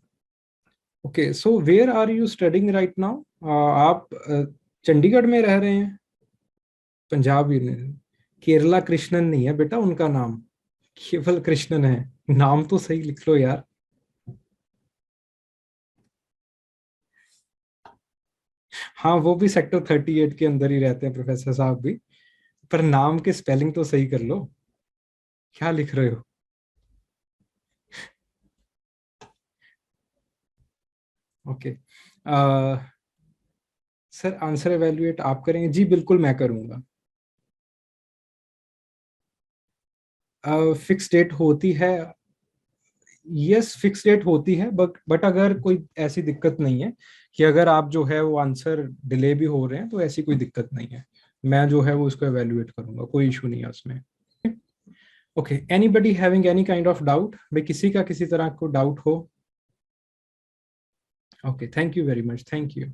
Okay, so where are you studying right now? आप चंडीगढ़ में रह रहे हैं? पंजाब यूनिवर्सिटी। केरला कृष्णन नहीं है बेटा उनका नाम, केवल कृष्णन है। नाम तो सही लिख लो यार। हाँ, वो भी सेक्टर 38 के अंदर ही रहते हैं प्रोफेसर साहब भी, पर नाम के स्पेलिंग तो सही कर लो, क्या लिख रहे हो? ओके, सर आंसर एवेल्युएट आप करेंगे? जी बिल्कुल मैं करूंगा। फिक्स डेट होती है? यस, फिक्स डेट होती है, बट अगर कोई ऐसी दिक्कत नहीं है कि अगर आप जो है वो आंसर डिले भी हो रहे हैं, तो ऐसी कोई दिक्कत नहीं है। मैं जो है वो उसको एवेल्युएट करूंगा, कोई इशू नहीं है उसमें। Okay, anybody having any kind of doubt? भाई किसी का किसी तरह को डाउट हो? Okay, thank you very much, thank you.